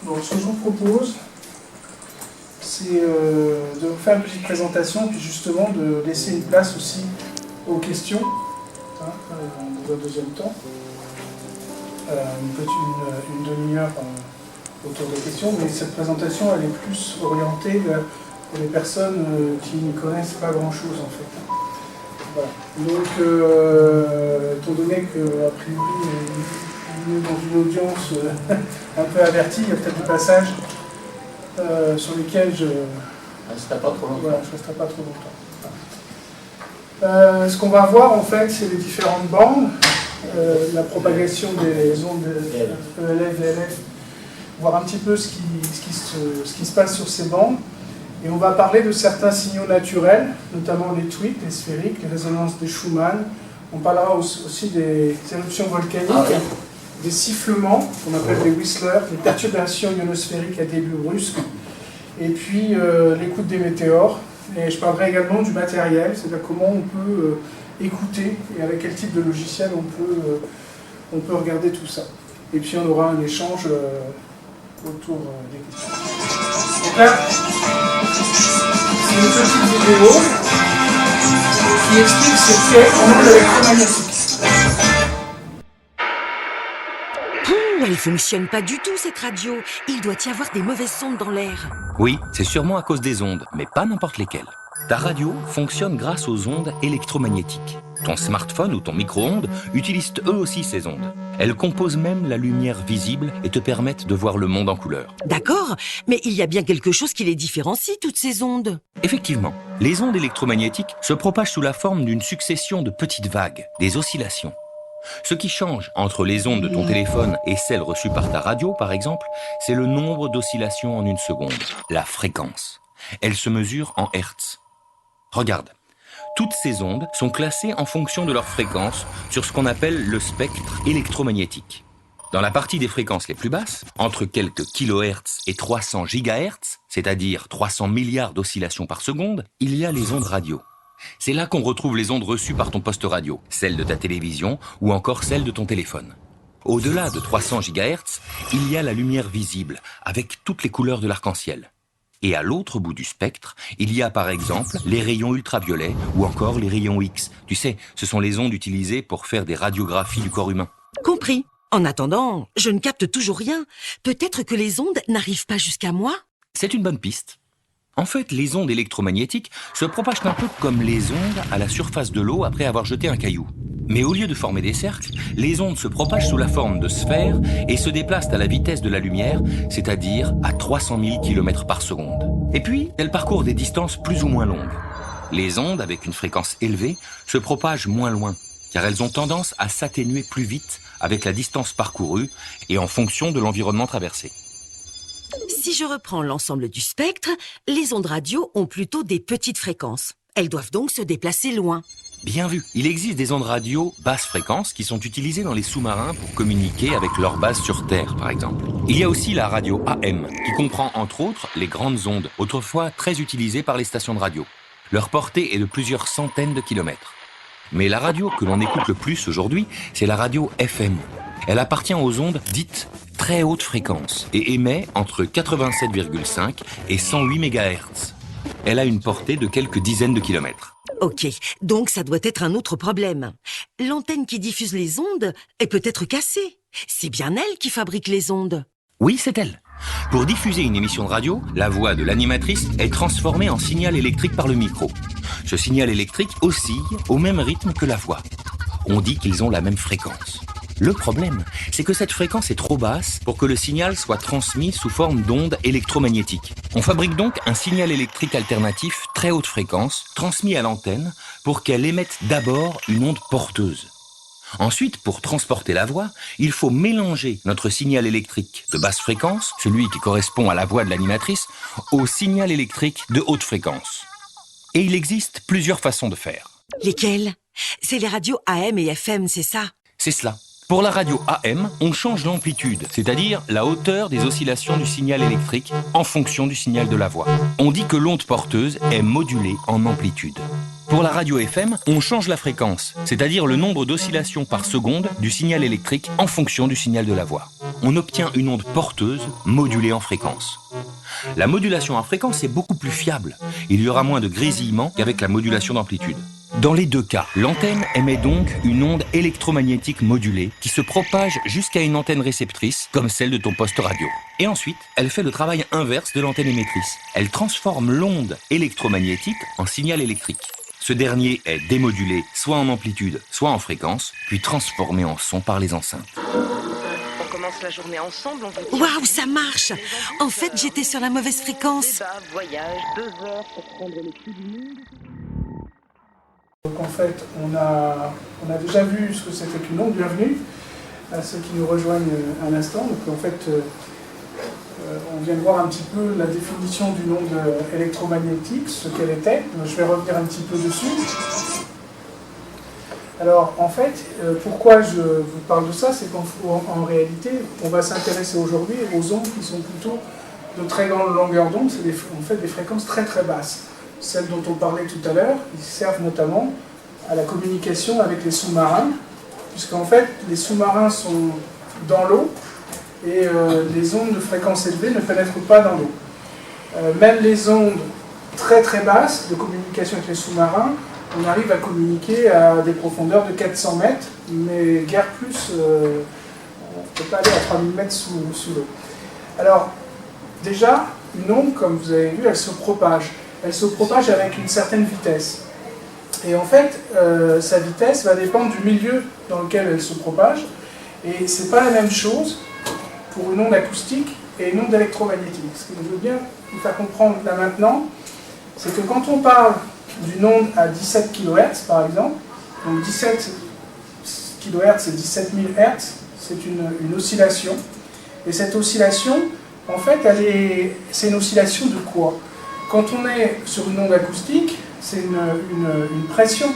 Donc ce que je vous propose, c'est de vous faire une petite présentation, puis justement de laisser une place aussi aux questions, dans un deuxième temps. Une demi-heure autour des questions, mais cette présentation elle est plus orientée pour les personnes qui ne connaissent pas grand-chose en fait. Voilà. Donc, étant donné qu'a priori, on est dans une audience un peu avertie, il y a peut-être des passages sur lesquels je ne resterai pas trop longtemps. Voilà, je resterai pas trop longtemps. Ce qu'on va voir en fait, c'est les différentes bandes, la propagation des ondes ELF, VLF, voir un petit peu ce qui se passe sur ces bandes. Et on va parler de certains signaux naturels, notamment les tweets, les sphériques, les résonances de Schumann. On parlera aussi des éruptions volcaniques, des sifflements, qu'on appelle des whistlers, les perturbations ionosphériques à début brusque, et puis l'écoute des météores. Et je parlerai également du matériel, c'est-à-dire comment on peut écouter et avec quel type de logiciel on peut regarder tout ça. Et puis on aura un échange autour des questions. Donc là, c'est une petite vidéo qui explique ce qu'est en ondes électromagnétiques. Elle ne fonctionne pas du tout cette radio. Il doit y avoir des mauvaises ondes dans l'air. Oui, c'est sûrement à cause des ondes, mais pas n'importe lesquelles. Ta radio fonctionne grâce aux ondes électromagnétiques. Ton smartphone ou ton micro-ondes utilisent eux aussi ces ondes. Elles composent même la lumière visible et te permettent de voir le monde en couleur. D'accord, mais il y a bien quelque chose qui les différencie, toutes ces ondes. Effectivement, les ondes électromagnétiques se propagent sous la forme d'une succession de petites vagues, des oscillations. Ce qui change entre les ondes de ton téléphone et celles reçues par ta radio, par exemple, c'est le nombre d'oscillations en une seconde, la fréquence. Elle se mesure en hertz. Regarde, toutes ces ondes sont classées en fonction de leur fréquence sur ce qu'on appelle le spectre électromagnétique. Dans la partie des fréquences les plus basses, entre quelques kilohertz et 300 gigahertz, c'est-à-dire 300 milliards d'oscillations par seconde, il y a les ondes radio. C'est là qu'on retrouve les ondes reçues par ton poste radio, celles de ta télévision ou encore celles de ton téléphone. Au-delà de 300 GHz, il y a la lumière visible, avec toutes les couleurs de l'arc-en-ciel. Et à l'autre bout du spectre, il y a par exemple les rayons ultraviolets ou encore les rayons X. Tu sais, ce sont les ondes utilisées pour faire des radiographies du corps humain. Compris. En attendant, je ne capte toujours rien. Peut-être que les ondes n'arrivent pas jusqu'à moi ? C'est une bonne piste. En fait, les ondes électromagnétiques se propagent un peu comme les ondes à la surface de l'eau après avoir jeté un caillou. Mais au lieu de former des cercles, les ondes se propagent sous la forme de sphères et se déplacent à la vitesse de la lumière, c'est-à-dire à 300 000 km par seconde. Et puis, elles parcourent des distances plus ou moins longues. Les ondes, avec une fréquence élevée, se propagent moins loin, car elles ont tendance à s'atténuer plus vite avec la distance parcourue et en fonction de l'environnement traversé. Si je reprends l'ensemble du spectre, les ondes radio ont plutôt des petites fréquences. Elles doivent donc se déplacer loin. Bien vu. Il existe des ondes radio basse fréquence qui sont utilisées dans les sous-marins pour communiquer avec leur base sur Terre, par exemple. Il y a aussi la radio AM, qui comprend entre autres les grandes ondes, autrefois très utilisées par les stations de radio. Leur portée est de plusieurs centaines de kilomètres. Mais la radio que l'on écoute le plus aujourd'hui, c'est la radio FM. Elle appartient aux ondes dites très haute fréquence et émet entre 87,5 et 108 MHz. Elle a une portée de quelques dizaines de kilomètres. Ok, donc ça doit être un autre problème. L'antenne qui diffuse les ondes est peut-être cassée. C'est bien elle qui fabrique les ondes. Oui, c'est elle. Pour diffuser une émission de radio, la voix de l'animatrice est transformée en signal électrique par le micro. Ce signal électrique oscille au même rythme que la voix. On dit qu'ils ont la même fréquence. Le problème, c'est que cette fréquence est trop basse pour que le signal soit transmis sous forme d'ondes électromagnétiques. On fabrique donc un signal électrique alternatif très haute fréquence, transmis à l'antenne, pour qu'elle émette d'abord une onde porteuse. Ensuite, pour transporter la voix, il faut mélanger notre signal électrique de basse fréquence, celui qui correspond à la voix de l'animatrice, au signal électrique de haute fréquence. Et il existe plusieurs façons de faire. Lesquelles ? C'est les radios AM et FM, c'est ça ? C'est cela. Pour la radio AM, on change l'amplitude, c'est-à-dire la hauteur des oscillations du signal électrique en fonction du signal de la voix. On dit que l'onde porteuse est modulée en amplitude. Pour la radio FM, on change la fréquence, c'est-à-dire le nombre d'oscillations par seconde du signal électrique en fonction du signal de la voix. on obtient une onde porteuse modulée en fréquence. La modulation en fréquence est beaucoup plus fiable. Il y aura moins de grésillements qu'avec la modulation d'amplitude. Dans les deux cas, l'antenne émet donc une onde électromagnétique modulée qui se propage jusqu'à une antenne réceptrice, comme celle de ton poste radio. Et ensuite, elle fait le travail inverse de l'antenne émettrice. Elle transforme l'onde électromagnétique en signal électrique. Ce dernier est démodulé, soit en amplitude, soit en fréquence, puis transformé en son par les enceintes. On commence la journée ensemble, on vous tient. Waouh, ça marche! En fait, j'étais sur la mauvaise fréquence. Débat, voyage, 2 heures pour prendre le pouls du monde. Donc en fait, on a déjà vu ce que c'était qu'une onde. Bienvenue à ceux qui nous rejoignent un instant. Donc en fait, on vient de voir un petit peu la définition d'une onde électromagnétique, ce qu'elle était. Je vais revenir un petit peu dessus. Alors en fait, pourquoi je vous parle de ça, c'est qu'en réalité, on va s'intéresser aujourd'hui aux ondes qui sont plutôt de très grande longueur d'onde. C'est en fait des fréquences très très basses. Celles dont on parlait tout à l'heure, ils servent notamment à la communication avec les sous-marins, puisqu'en fait, les sous-marins sont dans l'eau et les ondes de fréquence élevée ne pénètrent pas dans l'eau. Même les ondes très très basses de communication avec les sous-marins, on arrive à communiquer à des profondeurs de 400 mètres, mais guère plus, on ne peut pas aller à 3000 mètres sous l'eau. Alors, déjà, une onde, comme vous avez vu, elle se propage. Elle se propage avec une certaine vitesse. Et en fait, sa vitesse va dépendre du milieu dans lequel elle se propage. Et ce n'est pas la même chose pour une onde acoustique et une onde électromagnétique. Ce que je veux bien vous faire comprendre là maintenant, c'est que quand on parle d'une onde à 17 kHz, par exemple, donc 17 kHz c'est 17 000 Hz, c'est une oscillation. Et cette oscillation, en fait, c'est une oscillation de quoi ? Quand on est sur une onde acoustique, c'est une pression,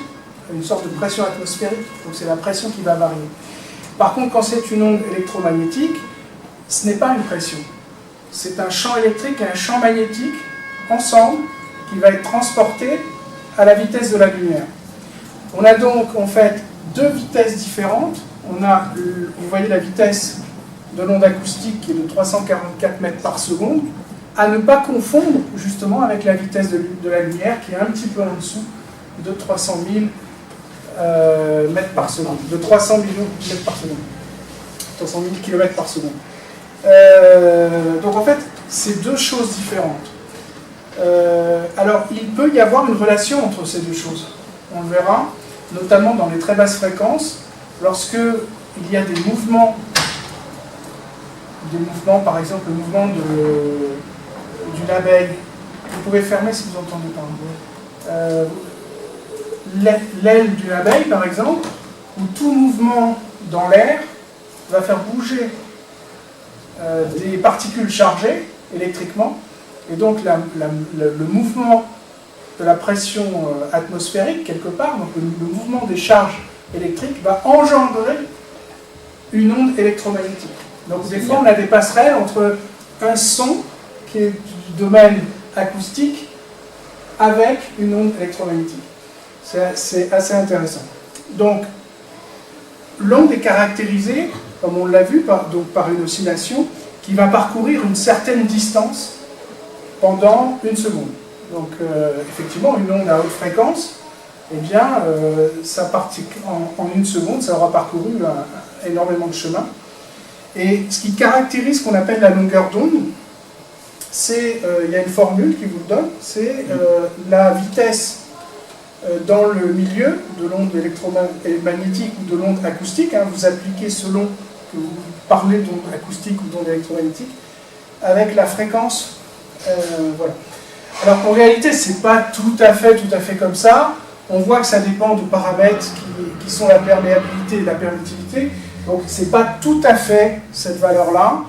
une sorte de pression atmosphérique, donc c'est la pression qui va varier. Par contre, quand c'est une onde électromagnétique, ce n'est pas une pression. C'est un champ électrique et un champ magnétique ensemble qui va être transporté à la vitesse de la lumière. On a donc en fait deux vitesses différentes. On a, vous voyez la vitesse de l'onde acoustique qui est de 344 mètres par seconde, à ne pas confondre justement avec la vitesse de la lumière qui est un petit peu en dessous de 300 000 mètres par seconde, de 300 millions de mètres par seconde, 300 000 km par seconde. Donc en fait, c'est deux choses différentes. Alors il peut y avoir une relation entre ces deux choses. On le verra, notamment dans les très basses fréquences, lorsque il y a des mouvements, par exemple le mouvement d'une abeille. Vous pouvez fermer si vous entendez pas. L'aile d'une abeille, par exemple, où tout mouvement dans l'air va faire bouger des particules chargées électriquement, et donc le mouvement de la pression atmosphérique, quelque part, donc le mouvement des charges électriques, va engendrer une onde électromagnétique. Donc des fois, on a des passerelles entre un son qui est du domaine acoustique avec une onde électromagnétique. C'est assez intéressant. Donc, l'onde est caractérisée, comme on l'a vu, par une oscillation qui va parcourir une certaine distance pendant une seconde. Donc, effectivement, une onde à haute fréquence, eh bien, en une seconde, ça aura parcouru énormément de chemin. Et ce qui caractérise ce qu'on appelle la longueur d'onde, c'est, il y a une formule qui vous le donne, c'est la vitesse dans le milieu de l'onde électromagnétique ou de l'onde acoustique. Vous appliquez selon que vous parlez d'onde acoustique ou d'onde électromagnétique, avec la fréquence. Voilà. Alors en réalité, c'est pas tout à fait comme ça. On voit que ça dépend de paramètres qui sont la perméabilité et la permittivité. Donc c'est pas tout à fait cette valeur-là.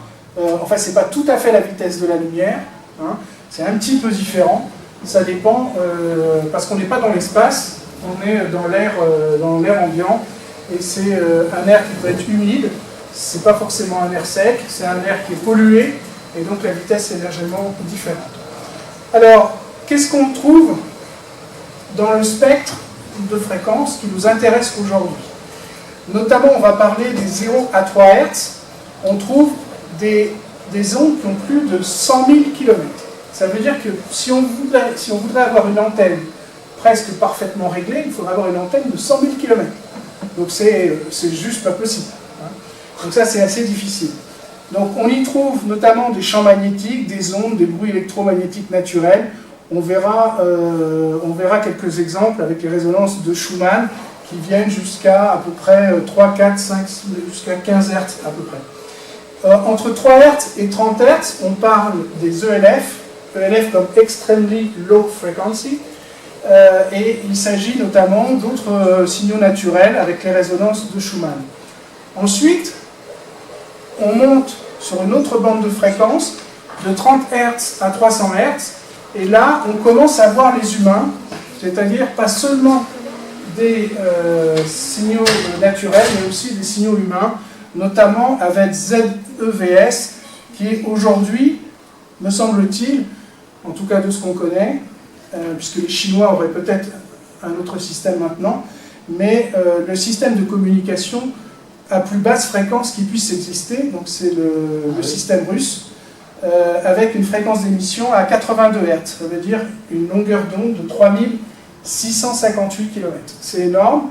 Enfin, c'est pas tout à fait la vitesse de la lumière. C'est un petit peu différent. Ça dépend, parce qu'on n'est pas dans l'espace, on est dans l'air ambiant. Et c'est un air qui peut être humide. C'est pas forcément un air sec. C'est un air qui est pollué. Et donc la vitesse est légèrement différente. Alors, qu'est-ce qu'on trouve dans le spectre de fréquences qui nous intéresse aujourd'hui? Notamment, on va parler des 0 à 3 Hz. On trouve des ondes qui ont plus de 100 000 km. Ça veut dire que si on voudrait avoir une antenne presque parfaitement réglée, il faudrait avoir une antenne de 100 000 km. Donc c'est juste pas possible. Hein. Donc ça c'est assez difficile. Donc on y trouve notamment des champs magnétiques, des ondes, des bruits électromagnétiques naturels. On verra quelques exemples avec les résonances de Schumann qui viennent jusqu'à à peu près 3, 4, 5, jusqu'à 15 Hz à peu près. Entre 3 Hz et 30 Hz, on parle des ELF comme Extremely Low Frequency, et il s'agit notamment d'autres signaux naturels avec les résonances de Schumann. Ensuite, on monte sur une autre bande de fréquences de 30 Hz à 300 Hz, et là, on commence à voir les humains, c'est-à-dire pas seulement des signaux naturels, mais aussi des signaux humains, notamment avec ZEVS, qui est aujourd'hui, me semble-t-il, en tout cas de ce qu'on connaît, puisque les Chinois auraient peut-être un autre système maintenant, mais le système de communication à plus basse fréquence qui puisse exister, donc c'est le système russe, avec une fréquence d'émission à 82 Hz, ça veut dire une longueur d'onde de 3658 km. C'est énorme.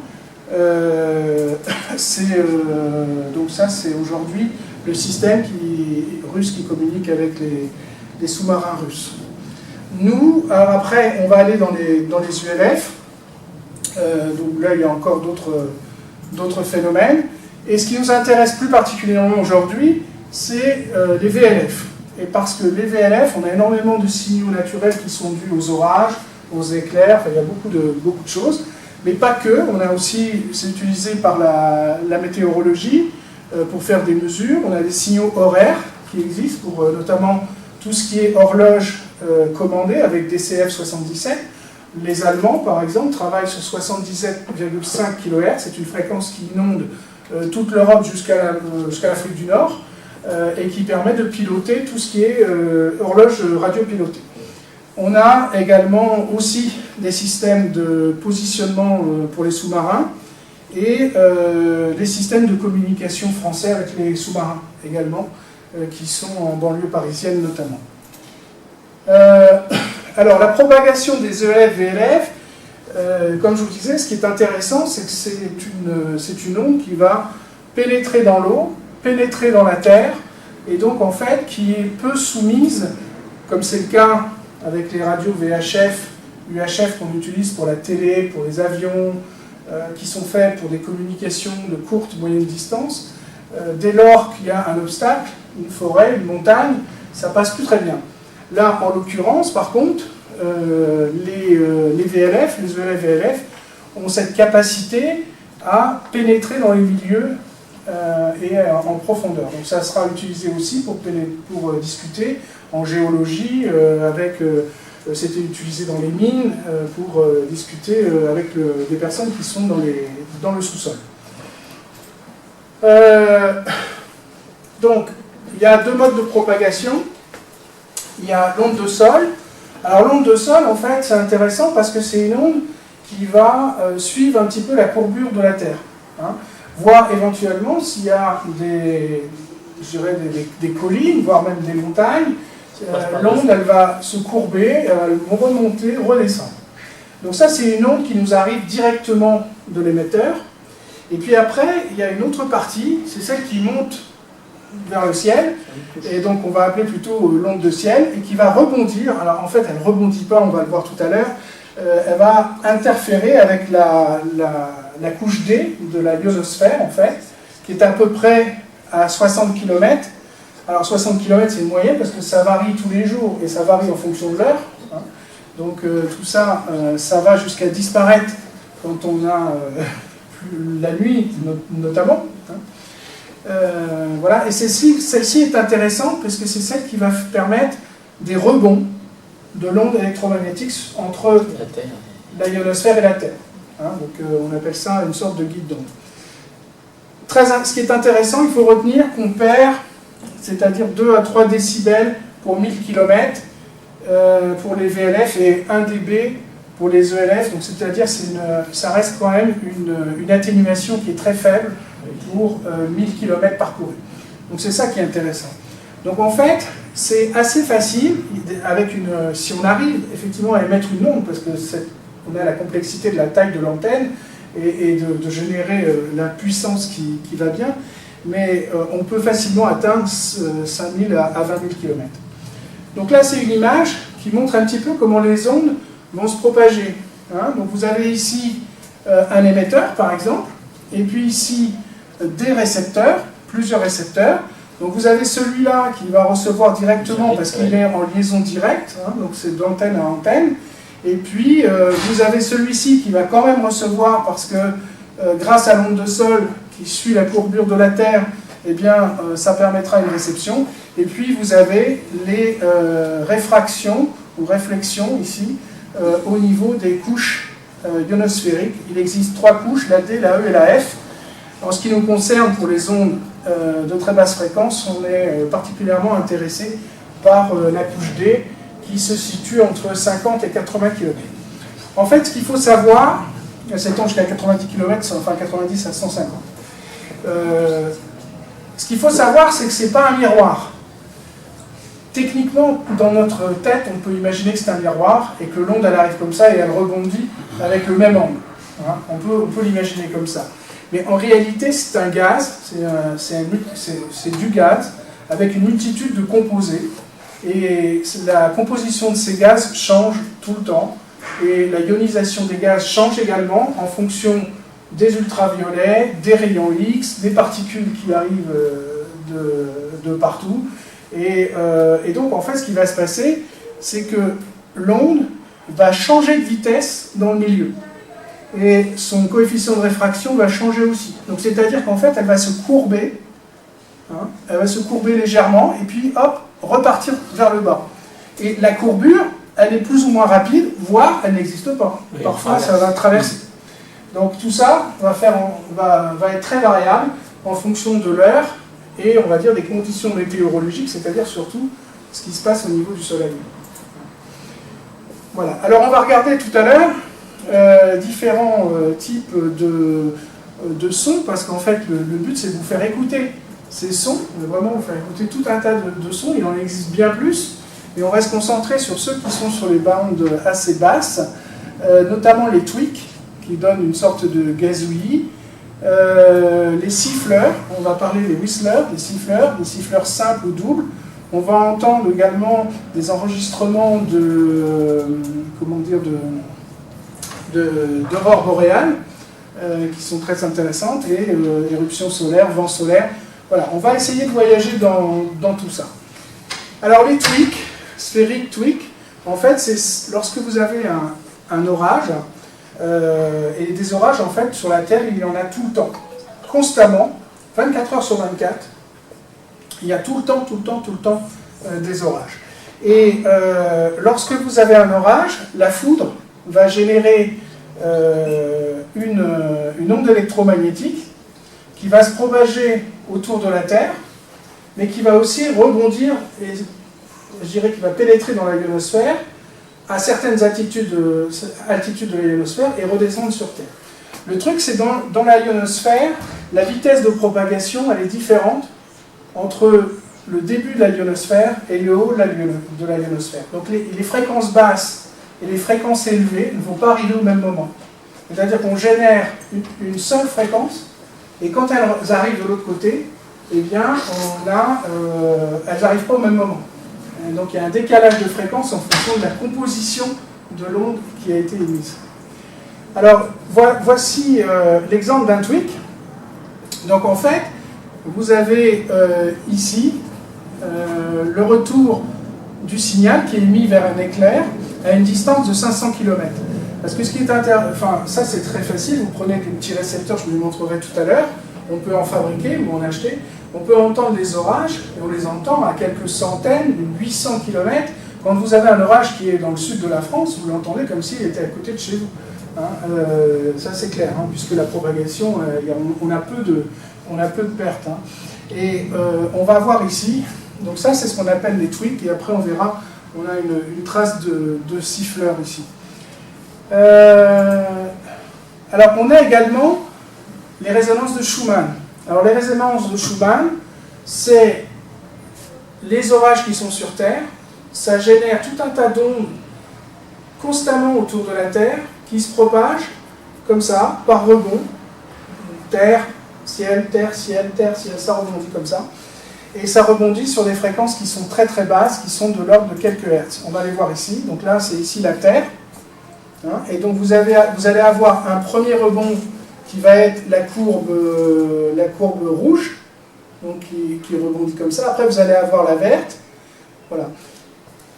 Donc ça, c'est aujourd'hui le système russe qui communique avec les sous-marins russes. Nous, alors après, on va aller dans les ULF. Donc là, il y a encore d'autres phénomènes. Et ce qui nous intéresse plus particulièrement aujourd'hui, c'est les VLF. Et parce que les VLF, on a énormément de signaux naturels qui sont dus aux orages, aux éclairs, enfin, il y a beaucoup de choses. Mais pas que, on a aussi, c'est utilisé par la météorologie pour faire des mesures. On a des signaux horaires qui existent pour notamment tout ce qui est horloge commandée avec DCF 77. Les Allemands, par exemple, travaillent sur 77,5 kHz. C'est une fréquence qui inonde toute l'Europe jusqu'à l'Afrique du Nord et qui permet de piloter tout ce qui est horloge radiopilotée. On a également aussi des systèmes de positionnement pour les sous-marins et des systèmes de communication français avec les sous-marins également, qui sont en banlieue parisienne notamment. Alors la propagation des ELF, VLF, comme je vous disais, ce qui est intéressant, c'est que c'est une onde qui va pénétrer dans l'eau, pénétrer dans la terre, et donc en fait qui est peu soumise, comme c'est le cas avec les radios VHF, UHF qu'on utilise pour la télé, pour les avions, qui sont faits pour des communications de courte, moyenne distance. Dès lors qu'il y a un obstacle, une forêt, une montagne, ça passe plus très bien. Là, en l'occurrence, par contre, les VLF, les ELF-VLF, ont cette capacité à pénétrer dans les milieux et en profondeur. Donc ça sera utilisé aussi pour discuter en géologie, c'était utilisé dans les mines pour discuter avec des personnes qui sont dans le sous-sol. Donc, il y a deux modes de propagation. Il y a l'onde de sol. Alors l'onde de sol, en fait, c'est intéressant parce que c'est une onde qui va suivre un petit peu la courbure de la Terre. Hein, voire éventuellement, s'il y a des collines, voire même des montagnes, l'onde, elle va se courber, elle va remonter, redescendre. Donc ça, c'est une onde qui nous arrive directement de l'émetteur. Et puis après, il y a une autre partie, c'est celle qui monte vers le ciel, et donc on va appeler plutôt l'onde de ciel, et qui va rebondir. Alors en fait, elle ne rebondit pas, on va le voir tout à l'heure, elle va interférer avec la couche D de la ionosphère, en fait, qui est à peu près à 60 km. Alors 60 km, c'est une moyenne, parce que ça varie tous les jours, et ça varie en fonction de l'heure. Hein. Donc tout ça, ça va jusqu'à disparaître quand on a la nuit, notamment. Hein. Voilà, et celle-ci est intéressante parce que c'est celle qui va permettre des rebonds de l'onde électromagnétique entre la ionosphère et la Terre. Hein, donc on appelle ça une sorte de guide d'onde. Ce qui est intéressant, il faut retenir qu'on perd, c'est-à-dire 2 à 3 décibels pour 1000 km pour les VLF et 1 dB pour les ELF, donc c'est-à-dire ça reste quand même une atténuation qui est très faible pour 1000 km parcourus. Donc c'est ça qui est intéressant. Donc en fait, c'est assez facile, si on arrive effectivement à émettre une onde, parce qu'on a la complexité de la taille de l'antenne et de générer la puissance qui va bien, mais on peut facilement atteindre 5000 à 20 000 km. Donc là, c'est une image qui montre un petit peu comment les ondes vont se propager. Hein. Donc vous avez ici un émetteur, par exemple, et puis ici des récepteurs, plusieurs récepteurs. Donc vous avez celui-là qui va recevoir directement parce qu'il est en liaison directe, hein, donc c'est d'antenne à antenne. Et puis vous avez celui-ci qui va quand même recevoir parce que grâce à l'onde de sol qui suit la courbure de la Terre, eh bien ça permettra une réception. Et puis vous avez les réfractions ou réflexions ici au niveau des couches ionosphériques. Il existe 3 couches, la D, la E et la F. En ce qui nous concerne, pour les ondes de très basse fréquence, on est particulièrement intéressé par la couche D, qui se situe entre 50 et 80 km. En fait, ce qu'il faut savoir, elle s'étend jusqu'à 90 km, enfin 90 à 150. Ce qu'il faut savoir, c'est que ce n'est pas un miroir. Techniquement, dans notre tête, on peut imaginer que c'est un miroir et que l'onde, elle arrive comme ça et elle rebondit avec le même angle. Hein, on peut l'imaginer comme ça. Mais en réalité, c'est un gaz, c'est du gaz avec une multitude de composés. Et la composition de ces gaz change tout le temps. Et la ionisation des gaz change également en fonction des ultraviolets, des rayons X, des particules qui arrivent de partout. Et donc, en fait, ce qui va se passer, c'est que l'onde va changer de vitesse dans le milieu. Et son coefficient de réfraction va changer aussi. Donc, c'est-à-dire qu'en fait, elle va se courber, hein, elle va se courber légèrement, et puis, hop, repartir vers le bas. Et la courbure, elle est plus ou moins rapide, voire elle n'existe pas. Oui, parfois, ça va traverser. Donc, tout ça va être très variable en fonction de l'heure et, on va dire, des conditions météorologiques, c'est-à-dire surtout ce qui se passe au niveau du Soleil. Voilà. Alors, on va regarder tout à l'heure différents types de sons, parce qu'en fait, le but, c'est de vous faire écouter ces sons, vraiment vous faire écouter tout un tas de sons, il en existe bien plus, et on va se concentrer sur ceux qui sont sur les bandes assez basses, notamment les tweaks, qui donnent une sorte de gazouillis, les siffleurs, on va parler des whistlers, des siffleurs simples ou doubles. On va entendre également des enregistrements d'aurores boréales, qui sont très intéressantes, et éruptions solaires, vents solaires. Voilà, on va essayer de voyager dans tout ça. Alors les tweaks, sphériques tweaks, en fait, c'est lorsque vous avez un orage, et des orages, en fait, sur la Terre, il y en a tout le temps, constamment, 24 heures sur 24, il y a tout le temps des orages. Et lorsque vous avez un orage, la foudre va générer une onde électromagnétique qui va se propager autour de la Terre, mais qui va aussi rebondir, et je dirais qu'il va pénétrer dans la ionosphère à certaines altitudes de la ionosphère et redescendre sur Terre. Le truc, c'est dans la ionosphère, la vitesse de propagation, elle est différente entre le début de la ionosphère et le haut de la ionosphère. Donc les fréquences basses et les fréquences élevées ne vont pas arriver au même moment. C'est-à-dire qu'on génère une seule fréquence, et quand elles arrivent de l'autre côté, eh bien, elles n'arrivent pas au même moment. Et donc il y a un décalage de fréquence en fonction de la composition de l'onde qui a été émise. Alors, voici l'exemple d'un tweak. Donc en fait, vous avez ici le retour du signal qui est émis vers un éclair à une distance de 500 km. Parce que ce qui est enfin, ça c'est très facile, vous prenez des petits récepteurs, je vous les montrerai tout à l'heure, on peut en fabriquer ou en acheter, on peut entendre les orages, et on les entend à quelques centaines, 800 km. Quand vous avez un orage qui est dans le sud de la France, vous l'entendez comme s'il était à côté de chez vous. Hein, ça c'est clair, hein, puisque la propagation, on a peu de pertes. Hein. Et on va voir ici, donc ça c'est ce qu'on appelle les tweaks, et après on verra, on a une trace de siffleur ici. Alors on a également les résonances de Schumann. Alors les résonances de Schumann, c'est les orages qui sont sur Terre, ça génère tout un tas d'ondes constamment autour de la Terre qui se propagent comme ça, par rebond. Terre, ciel, terre, ciel, terre, ciel, ça rebondit comme ça. Et ça rebondit sur des fréquences qui sont très très basses, qui sont de l'ordre de quelques hertz. On va les voir ici. Donc là, c'est ici la Terre. Hein, et donc vous allez avoir un premier rebond qui va être la courbe rouge, donc qui rebondit comme ça. Après, vous allez avoir la verte. Voilà.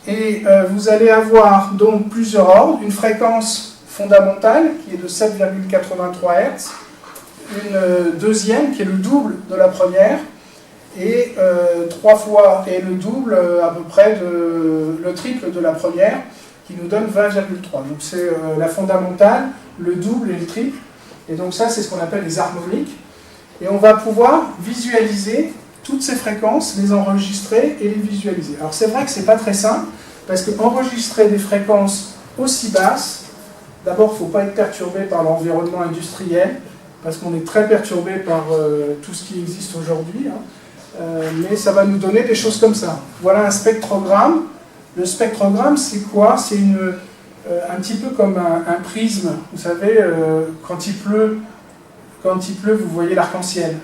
Et vous allez avoir donc plusieurs ordres. Une fréquence fondamentale qui est de 7,83 Hz. Une deuxième qui est le double de la première. Et 3 fois et le double à peu près le triple de la première qui nous donne 20,3. Donc c'est la fondamentale, le double et le triple. Et donc ça c'est ce qu'on appelle les harmoniques. Et on va pouvoir visualiser toutes ces fréquences, les enregistrer et les visualiser. Alors c'est vrai que c'est pas très simple parce que enregistrer des fréquences aussi basses, d'abord il ne faut pas être perturbé par l'environnement industriel parce qu'on est très perturbé par tout ce qui existe aujourd'hui. Hein. Mais ça va nous donner des choses comme ça. Voilà un spectrogramme. Le spectrogramme, c'est quoi? C'est un petit peu comme un prisme. Vous savez, quand il pleut, vous voyez l'arc-en-ciel.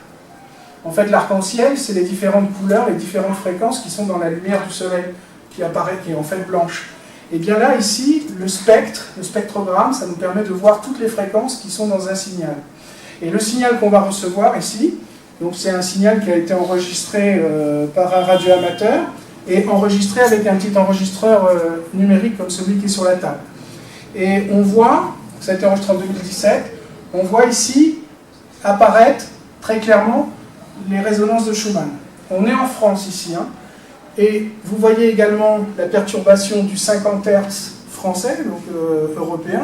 En fait, l'arc-en-ciel, c'est les différentes couleurs, les différentes fréquences qui sont dans la lumière du soleil, qui apparaît, qui est en fait blanche. Et bien là, ici, le spectrogramme, ça nous permet de voir toutes les fréquences qui sont dans un signal. Et le signal qu'on va recevoir ici, donc c'est un signal qui a été enregistré par un radioamateur et enregistré avec un petit enregistreur numérique comme celui qui est sur la table. Et on voit, ça a été enregistré en 2017, on voit ici apparaître très clairement les résonances de Schumann. On est en France ici, hein, et vous voyez également la perturbation du 50 Hz français, donc européen,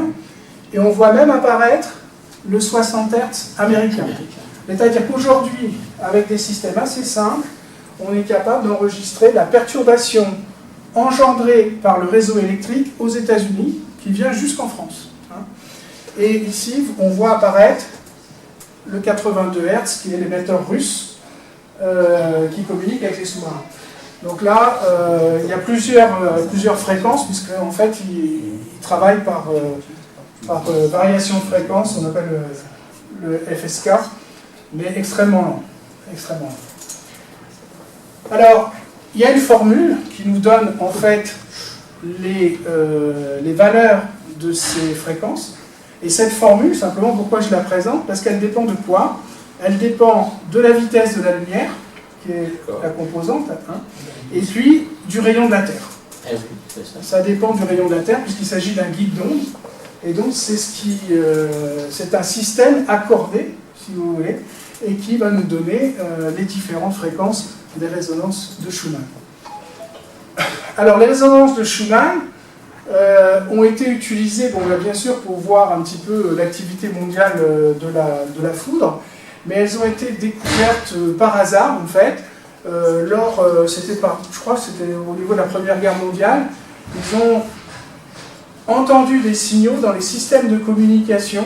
et on voit même apparaître le 60 Hz américain. C'est-à-dire qu'aujourd'hui, avec des systèmes assez simples, on est capable d'enregistrer la perturbation engendrée par le réseau électrique aux États-Unis, qui vient jusqu'en France. Et ici, on voit apparaître le 82 Hz, qui est l'émetteur russe, qui communique avec les sous-marins. Donc là, il y a plusieurs fréquences, puisque en fait, il travaille par variation de fréquence, on appelle le FSK, mais extrêmement lent. Extrêmement lent. Alors, il y a une formule qui nous donne en fait les valeurs de ces fréquences. Et cette formule, simplement, pourquoi je la présente? Parce qu'elle dépend de quoi? Elle dépend de la vitesse de la lumière, qui est la composante, hein, et puis du rayon de la Terre. Eh oui, c'est ça. Ça dépend du rayon de la Terre, puisqu'il s'agit d'un guide d'onde. Et donc, c'est un système accordé, si vous voulez, et qui va nous donner les différentes fréquences des résonances de Schumann. Alors, les résonances de Schumann ont été utilisées, bon, là, bien sûr, pour voir un petit peu l'activité mondiale de la foudre, mais elles ont été découvertes par hasard, en fait. Je crois que c'était au niveau de la Première Guerre mondiale. Ils ont entendu des signaux dans les systèmes de communication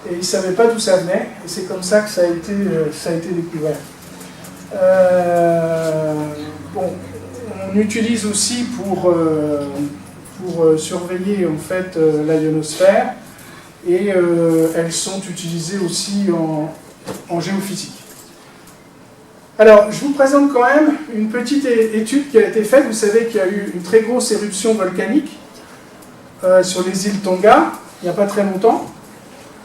et ils ne savaient pas d'où ça venait, et c'est comme ça que ça a été découvert. Bon, on utilise aussi pour surveiller en fait la ionosphère, et elles sont utilisées aussi en géophysique. Alors, je vous présente quand même une petite étude qui a été faite. Vous savez qu'il y a eu une très grosse éruption volcanique sur les îles Tonga, il n'y a pas très longtemps.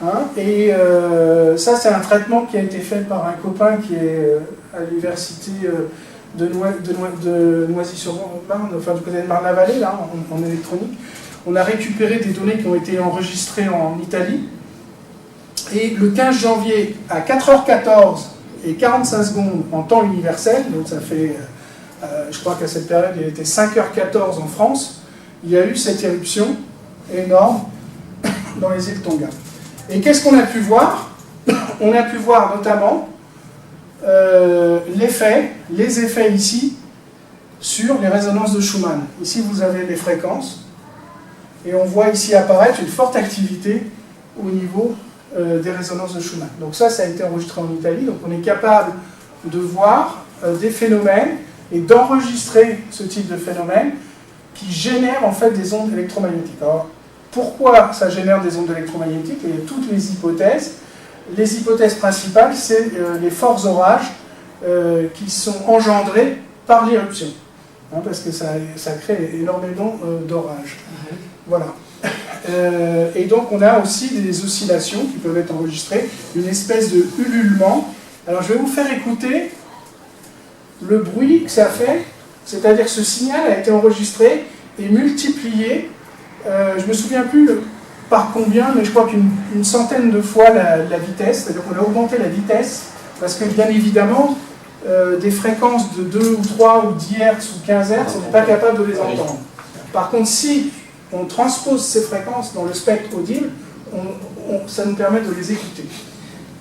Hein, et ça, c'est un traitement qui a été fait par un copain qui est à l'université de Noisy-sur-Marne, enfin du côté de Marne-la-Vallée, là, en électronique. On a récupéré des données qui ont été enregistrées en Italie. Et le 15 janvier, à 4h14 et 45 secondes en temps universel, donc ça fait, je crois qu'à cette période, il était 5h14 en France, il y a eu cette éruption énorme dans les îles Tonga. Et qu'est-ce qu'on a pu voir? On a pu voir notamment les effets ici sur les résonances de Schumann. Ici, vous avez les fréquences, et on voit ici apparaître une forte activité au niveau des résonances de Schumann. Donc ça a été enregistré en Italie, donc on est capable de voir des phénomènes et d'enregistrer ce type de phénomène qui génère en fait des ondes électromagnétiques. Alors, pourquoi ça génère des ondes électromagnétiques? Il y a toutes les hypothèses. Les hypothèses principales, c'est les forts orages qui sont engendrés par l'éruption, hein, parce que ça crée énormément d'orages. Voilà. Et donc on a aussi des oscillations qui peuvent être enregistrées, une espèce de ululement. Alors je vais vous faire écouter le bruit que ça fait, c'est-à-dire que ce signal a été enregistré et multiplié, je ne me souviens plus par combien, mais je crois qu'une centaine de fois la vitesse, c'est-à-dire qu'on a augmenté la vitesse, parce que bien évidemment, des fréquences de 2 ou 3 ou 10 Hz ou 15 Hz, on n'est pas capable de les entendre. Par contre, si on transpose ces fréquences dans le spectre audible, ça nous permet de les écouter.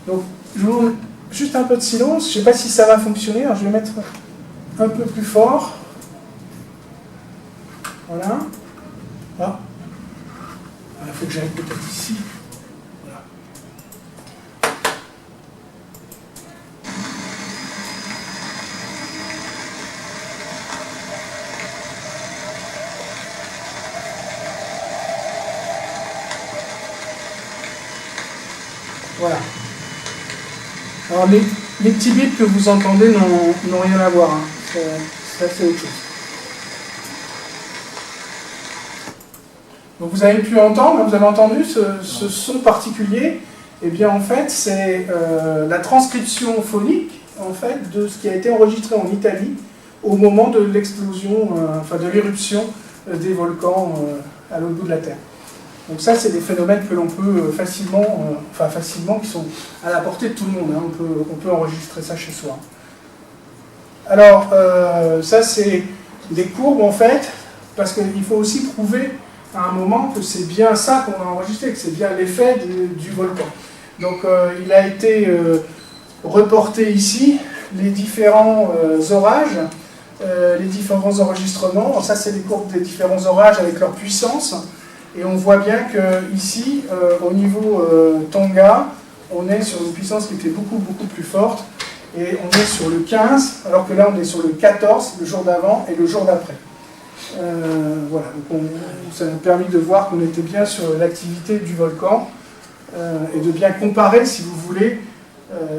Donc, je vous mets juste un peu de silence, je ne sais pas si ça va fonctionner, alors je vais mettre un peu plus fort. Voilà. Ah. Il faut que j'aille peut-être ici. Voilà. Voilà. Alors les petits bits que vous entendez n'ont rien à voir. Hein. Ça c'est autre chose. Donc vous avez pu entendre, vous avez entendu ce son particulier. Eh bien en fait c'est la transcription phonique en fait de ce qui a été enregistré en Italie au moment de l'explosion, enfin de l'éruption des volcans à l'autre bout de la Terre. Donc ça, c'est des phénomènes que l'on peut facilement, qui sont à la portée de tout le monde. Hein. On peut enregistrer ça chez soi. Alors, ça, c'est des courbes, en fait, parce qu'il faut aussi prouver à un moment que c'est bien ça qu'on a enregistré, que c'est bien l'effet du volcan. Donc, il a été reporté ici, les différents orages, les différents enregistrements. Ça, c'est les courbes des différents orages avec leur puissance. Et on voit bien qu'ici, au niveau Tonga, on est sur une puissance qui était beaucoup plus forte. Et on est sur le 15, alors que là on est sur le 14, le jour d'avant et le jour d'après. Voilà, donc ça nous a permis de voir qu'on était bien sur l'activité du volcan et de bien comparer, si vous voulez,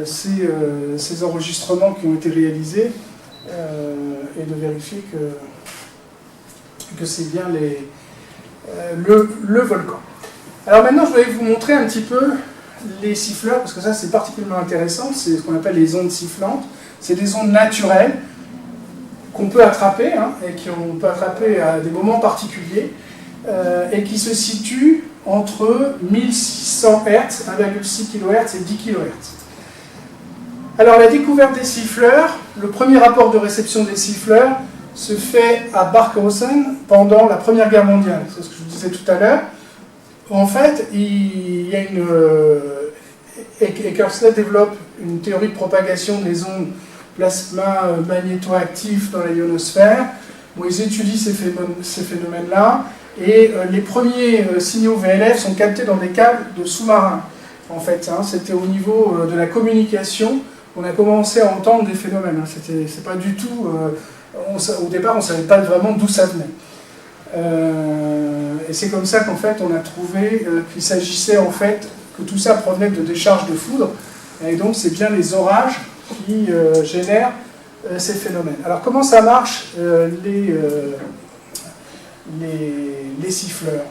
ces enregistrements qui ont été réalisés et de vérifier que c'est bien le volcan. Alors maintenant, je vais vous montrer un petit peu les siffleurs, parce que ça c'est particulièrement intéressant, c'est ce qu'on appelle les ondes sifflantes. C'est des ondes naturelles qu'on peut attraper, hein, et qu'on peut attraper à des moments particuliers, et qui se situent entre 1600 Hz, 1,6 kHz et 10 kHz. Alors la découverte des siffleurs, le premier rapport de réception des siffleurs se fait à Barkhausen pendant la Première Guerre mondiale. C'est ce que je vous disais tout à l'heure. En fait, il y a Eckersley développe une théorie de propagation des ondes plasma magnétoactifs dans la ionosphère. Bon, ils étudient ces phénomènes-là, et les premiers signaux VLF sont captés dans des câbles de sous-marins. En fait, hein, c'était au niveau de la communication qu'on a commencé à entendre des phénomènes. Hein. C'est pas du tout... au départ, on ne savait pas vraiment d'où ça venait. Et c'est comme ça qu'en fait, on a trouvé qu'il s'agissait en fait que tout ça provenait de décharges de foudre, et donc c'est bien les orages qui génèrent ces phénomènes. Alors comment ça marche les siffleurs?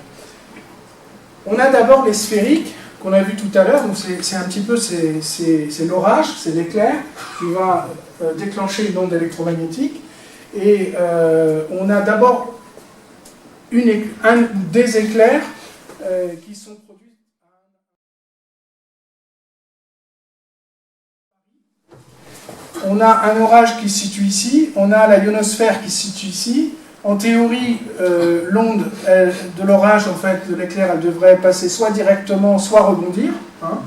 On a d'abord les sphériques qu'on a vu tout à l'heure, donc c'est un petit peu c'est l'orage, c'est l'éclair qui va déclencher une onde électromagnétique, et on a d'abord des éclairs qui sont produits. On a un orage qui se situe ici, on a la ionosphère qui se situe ici. En théorie, l'onde de l'orage, en fait, de l'éclair, elle devrait passer soit directement, soit rebondir. Hein.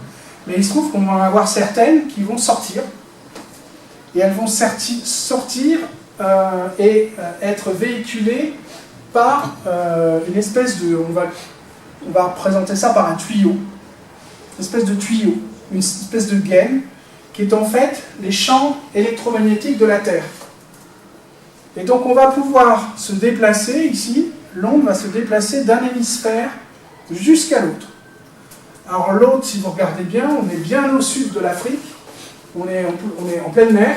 Mais il se trouve qu'on va en avoir certaines qui vont sortir. Et elles vont sortir et être véhiculées par une espèce de... On va représenter ça par un tuyau. Une espèce de tuyau, une espèce de gaine, qui est en fait les champs électromagnétiques de la Terre. Et donc on va pouvoir se déplacer ici, l'onde va se déplacer d'un hémisphère jusqu'à l'autre. Alors l'autre, si vous regardez bien, on est bien au sud de l'Afrique, on est en pleine mer.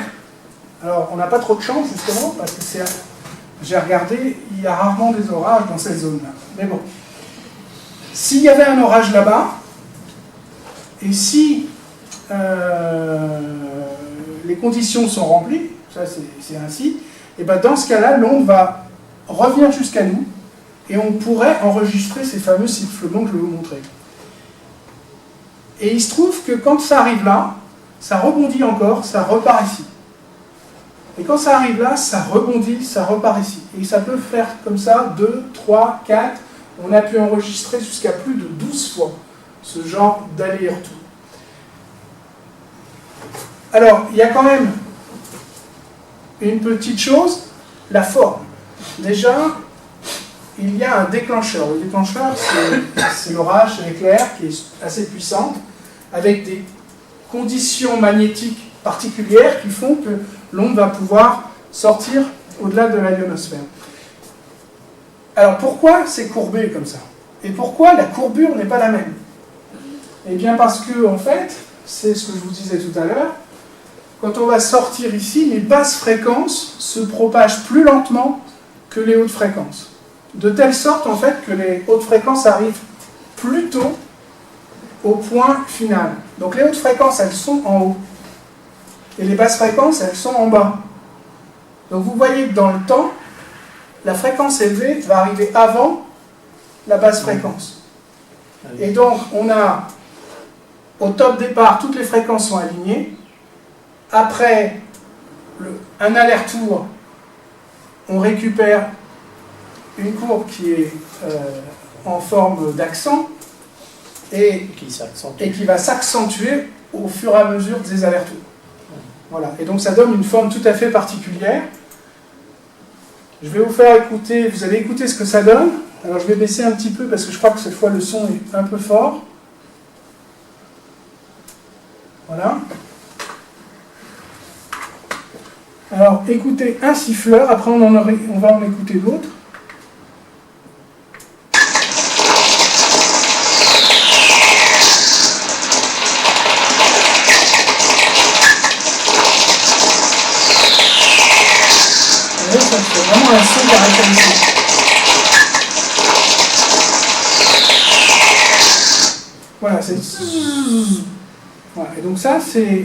Alors on n'a pas trop de chance justement, parce que j'ai regardé, il y a rarement des orages dans cette zone-là. Mais bon, s'il y avait un orage là-bas, et si les conditions sont remplies, ça c'est ainsi, et bien dans ce cas-là, l'onde va revenir jusqu'à nous, et on pourrait enregistrer ces fameux sifflements que je vais vous montrer. Et il se trouve que quand ça arrive là, ça rebondit encore, ça repart ici. Et quand ça arrive là, ça rebondit, ça repart ici. Et ça peut faire comme ça 2, 3, 4. On a pu enregistrer jusqu'à plus de 12 fois ce genre d'aller-retour. Alors, il y a quand même une petite chose, la forme. Déjà, il y a un déclencheur. Le déclencheur, c'est l'orage, c'est l'éclair qui est assez puissant, avec des conditions magnétiques particulières qui font que l'onde va pouvoir sortir au-delà de la ionosphère. Alors pourquoi c'est courbé comme ça? Et pourquoi la courbure n'est pas la même? Eh bien parce que, en fait, c'est ce que je vous disais tout à l'heure, quand on va sortir ici, les basses fréquences se propagent plus lentement que les hautes fréquences. De telle sorte, en fait, que les hautes fréquences arrivent plus tôt au point final. Donc les hautes fréquences, elles sont en haut. Et les basses fréquences, elles sont en bas. Donc vous voyez que dans le temps, la fréquence élevée va arriver avant la basse fréquence. Et donc on a, au top départ, toutes les fréquences sont alignées. Après un aller-retour, on récupère une courbe qui est en forme d'accent et qui va s'accentuer au fur et à mesure des allers-retours. Voilà. Et donc ça donne une forme tout à fait particulière. Je vais vous faire écouter, vous allez écouter ce que ça donne. Alors je vais baisser un petit peu parce que je crois que cette fois le son est un peu fort. Voilà. Alors écoutez un siffleur, après on va en écouter d'autres. C'est vraiment un son caractéristique. Voilà, c'est... Voilà. Et donc ça,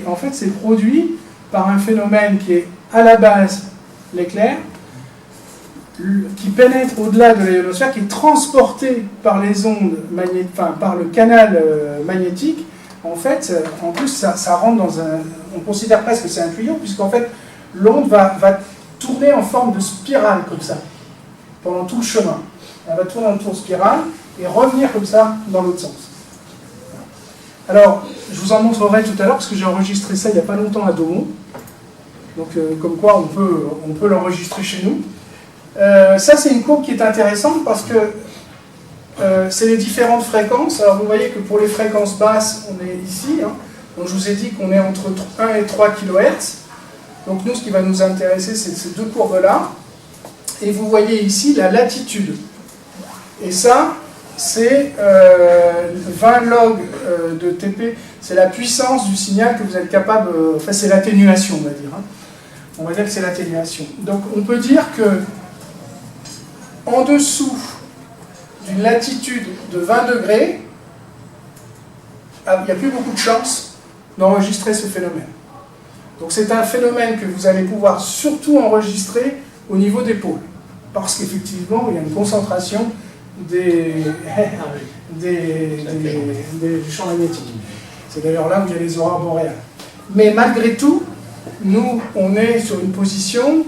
en fait, c'est produit par un phénomène qui est à la base l'éclair, qui pénètre au-delà de l'ionosphère, qui est transporté par les ondes magnétiques, enfin par le canal magnétique. En fait, en plus, ça rentre dans un... On considère presque que c'est un tuyau, puisqu'en fait, l'onde va tourner en forme de spirale, comme ça, pendant tout le chemin. Elle va tourner en tour spirale et revenir comme ça dans l'autre sens. Alors, je vous en montrerai tout à l'heure, parce que j'ai enregistré ça il n'y a pas longtemps à Daumont. Donc, comme quoi on peut l'enregistrer chez nous. Ça, c'est une courbe qui est intéressante, parce que c'est les différentes fréquences. Alors, vous voyez que pour les fréquences basses, on est ici. Hein. Donc, je vous ai dit qu'on est entre 1 et 3 kHz. Donc nous, ce qui va nous intéresser, c'est ces deux courbes-là. Et vous voyez ici la latitude. Et ça, c'est 20 log de TP. C'est la puissance du signal que vous êtes capable... Enfin, c'est l'atténuation, on va dire. Hein. On va dire que c'est l'atténuation. Donc on peut dire que en dessous d'une latitude de 20 degrés, il n'y a plus beaucoup de chances d'enregistrer ce phénomène. Donc c'est un phénomène que vous allez pouvoir surtout enregistrer au niveau des pôles, parce qu'effectivement il y a une concentration des champs magnétiques. C'est d'ailleurs là où il y a les aurores boréales. Mais malgré tout, nous on est sur une position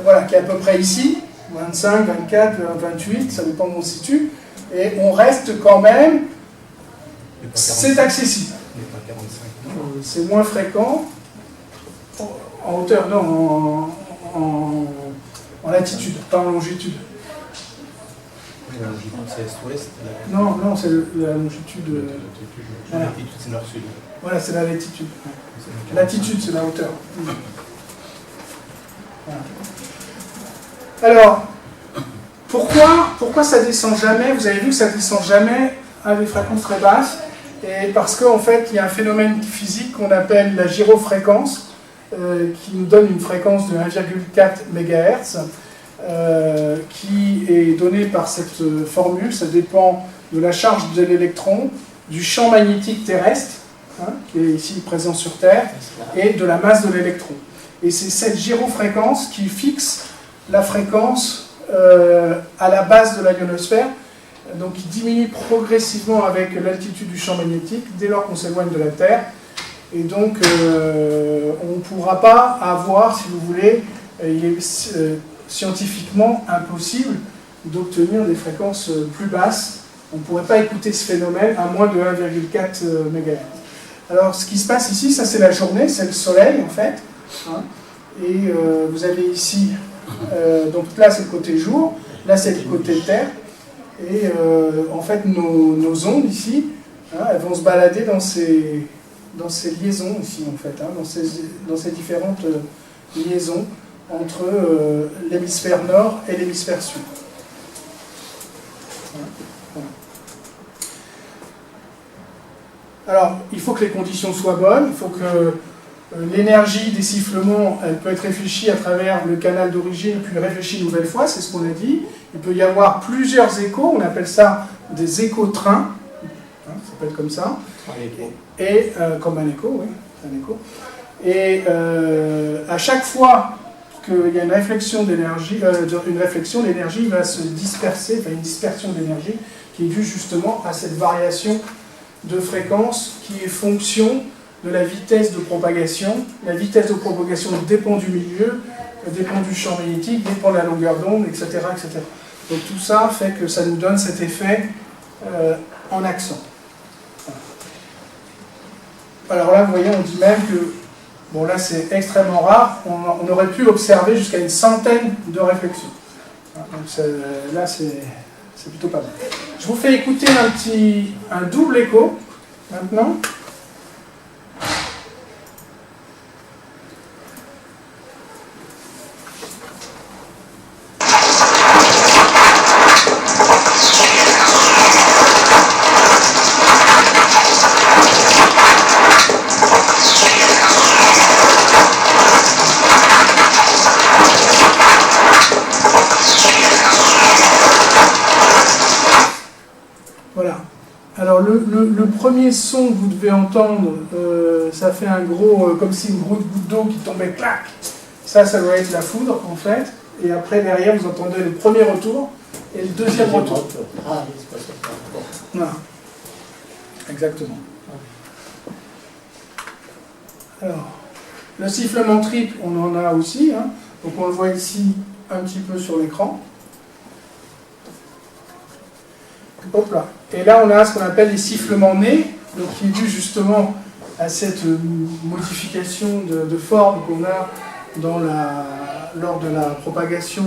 voilà, qui est à peu près ici, 25, 24, 28, ça dépend où on se situe, et on reste quand même, c'est accessible. C'est moins fréquent. En hauteur, non, en latitude, pas en longitude. La longitude, c'est est-ouest. Non, c'est la longitude. La latitude, c'est nord-sud. Voilà, c'est la latitude. Latitude, c'est la hauteur. Voilà. Alors, pourquoi ça descend jamais? Vous avez vu que ça descend jamais à des fréquences très basses, et parce qu'en fait, il y a un phénomène physique qu'on appelle la gyrofréquence, qui nous donne une fréquence de 1,4 MHz, qui est donnée par cette formule. Ça dépend de la charge de l'électron, du champ magnétique terrestre, hein, qui est ici présent sur Terre, et de la masse de l'électron. Et c'est cette gyrofréquence qui fixe la fréquence à la base de la ionosphère, donc qui diminue progressivement avec l'altitude du champ magnétique dès lors qu'on s'éloigne de la Terre. Et donc, on ne pourra pas avoir, si vous voulez, il est scientifiquement impossible d'obtenir des fréquences plus basses. On ne pourrait pas écouter ce phénomène à moins de 1,4 MHz. Alors, ce qui se passe ici, ça c'est la journée, c'est le soleil en fait. Hein, et vous avez ici, donc là c'est le côté jour, là c'est le côté terre. Et en fait, nos ondes ici, hein, elles vont se balader dans ces liaisons ici, en fait, hein, dans ces différentes liaisons entre l'hémisphère nord et l'hémisphère sud. Voilà. Alors, il faut que les conditions soient bonnes, il faut que l'énergie des sifflements, elle peut être réfléchie à travers le canal d'origine, puis réfléchie une nouvelle fois, c'est ce qu'on a dit. Il peut y avoir plusieurs échos, on appelle ça des échos-trains, hein, ça s'appelle comme ça. Et comme un écho, oui, un écho. Et à chaque fois qu'il y a une réflexion d'énergie, l'énergie va se disperser, enfin une dispersion d'énergie qui est due justement à cette variation de fréquence qui est fonction de la vitesse de propagation. La vitesse de propagation dépend du milieu, dépend du champ magnétique, dépend de la longueur d'onde, etc., etc. Donc tout ça fait que ça nous donne cet effet en accent. Alors là, vous voyez, on dit même que, bon là c'est extrêmement rare, on aurait pu observer jusqu'à une centaine de réflexions. Donc là c'est plutôt pas mal. Je vous fais écouter un double écho, maintenant. Le premier son que vous devez entendre, ça fait un gros, comme si une goutte d'eau qui tombait, clac. Ça doit être la foudre, en fait. Et après, derrière, vous entendez le premier retour et le deuxième retour. Ah, oui, c'est pas ça. Voilà. Exactement. Alors, le sifflement triple, on en a aussi. Hein. Donc, on le voit ici un petit peu sur l'écran. Hop là. Et là, on a ce qu'on appelle les sifflements nés, donc qui est dû justement à cette modification de forme qu'on a lors de la propagation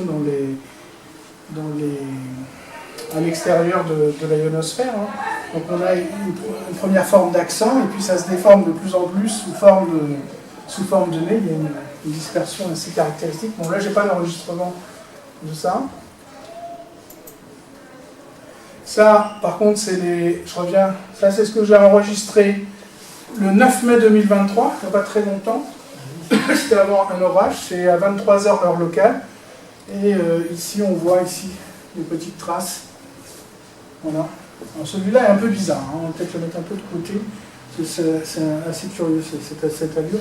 à l'extérieur de la ionosphère. Hein. Donc on a une première forme d'accent, et puis ça se déforme de plus en plus sous forme de nez. Il y a une dispersion assez caractéristique. Bon, là, j'ai pas d'enregistrement de ça. Ça, par contre, je reviens, ça c'est ce que j'ai enregistré le 9 mai 2023, il n'y a pas très longtemps. C'était avant un orage, c'est à 23h heure locale. Et ici, on voit ici des petites traces. Voilà. Alors celui-là est un peu bizarre, hein. On va peut-être le mettre un peu de côté. C'est assez curieux cette allure.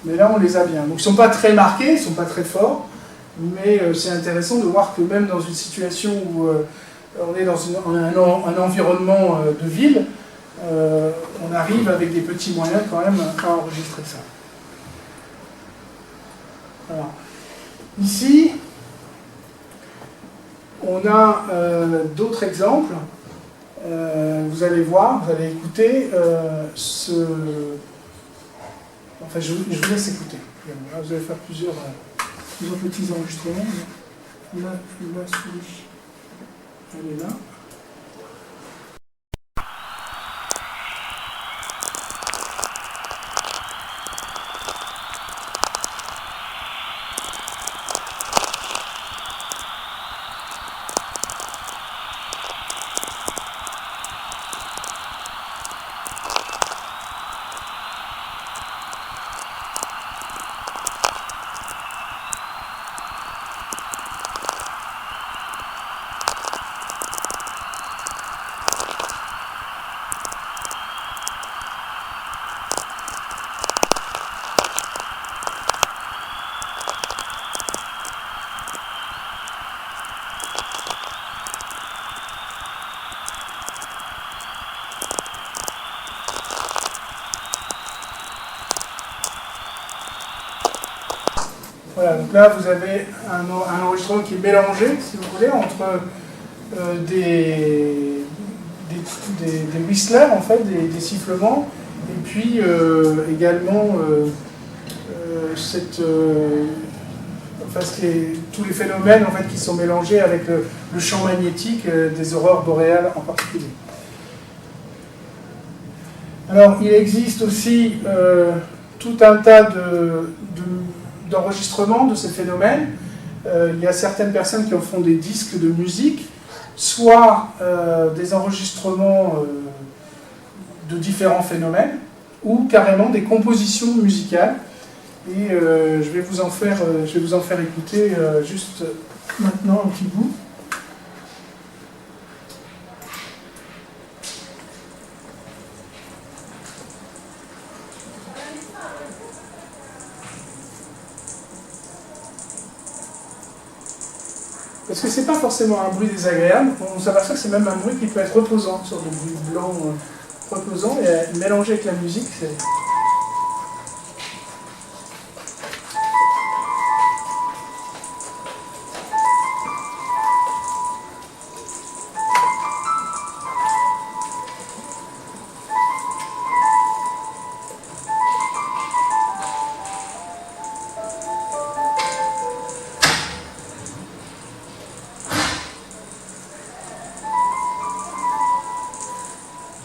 Mais là, on les a bien. Donc ils ne sont pas très marqués, ils ne sont pas très forts. Mais c'est intéressant de voir que même dans une situation où on est dans un environnement de ville, on arrive avec des petits moyens quand même à enregistrer ça. Alors, ici, on a d'autres exemples. Vous allez voir, vous allez écouter Enfin, je vous laisse écouter. Là, vous allez faire plusieurs petits enregistrements. Là, celui. Elle est là. Voilà, donc là vous avez un enregistrement qui est mélangé, si vous voulez, entre des whistlers, en fait, des sifflements, et puis également tous les phénomènes en fait, qui sont mélangés avec le champ magnétique des aurores boréales en particulier. Alors, il existe aussi tout un tas d'enregistrements de ces phénomènes. Il y a certaines personnes qui en font des disques de musique, soit des enregistrements de différents phénomènes, ou carrément des compositions musicales. Et je vais vous en faire écouter juste maintenant un petit bout. Parce que c'est pas forcément un bruit désagréable, on s'aperçoit que c'est même un bruit qui peut être reposant, sur des bruits blancs reposants, et mélangé avec la musique, c'est...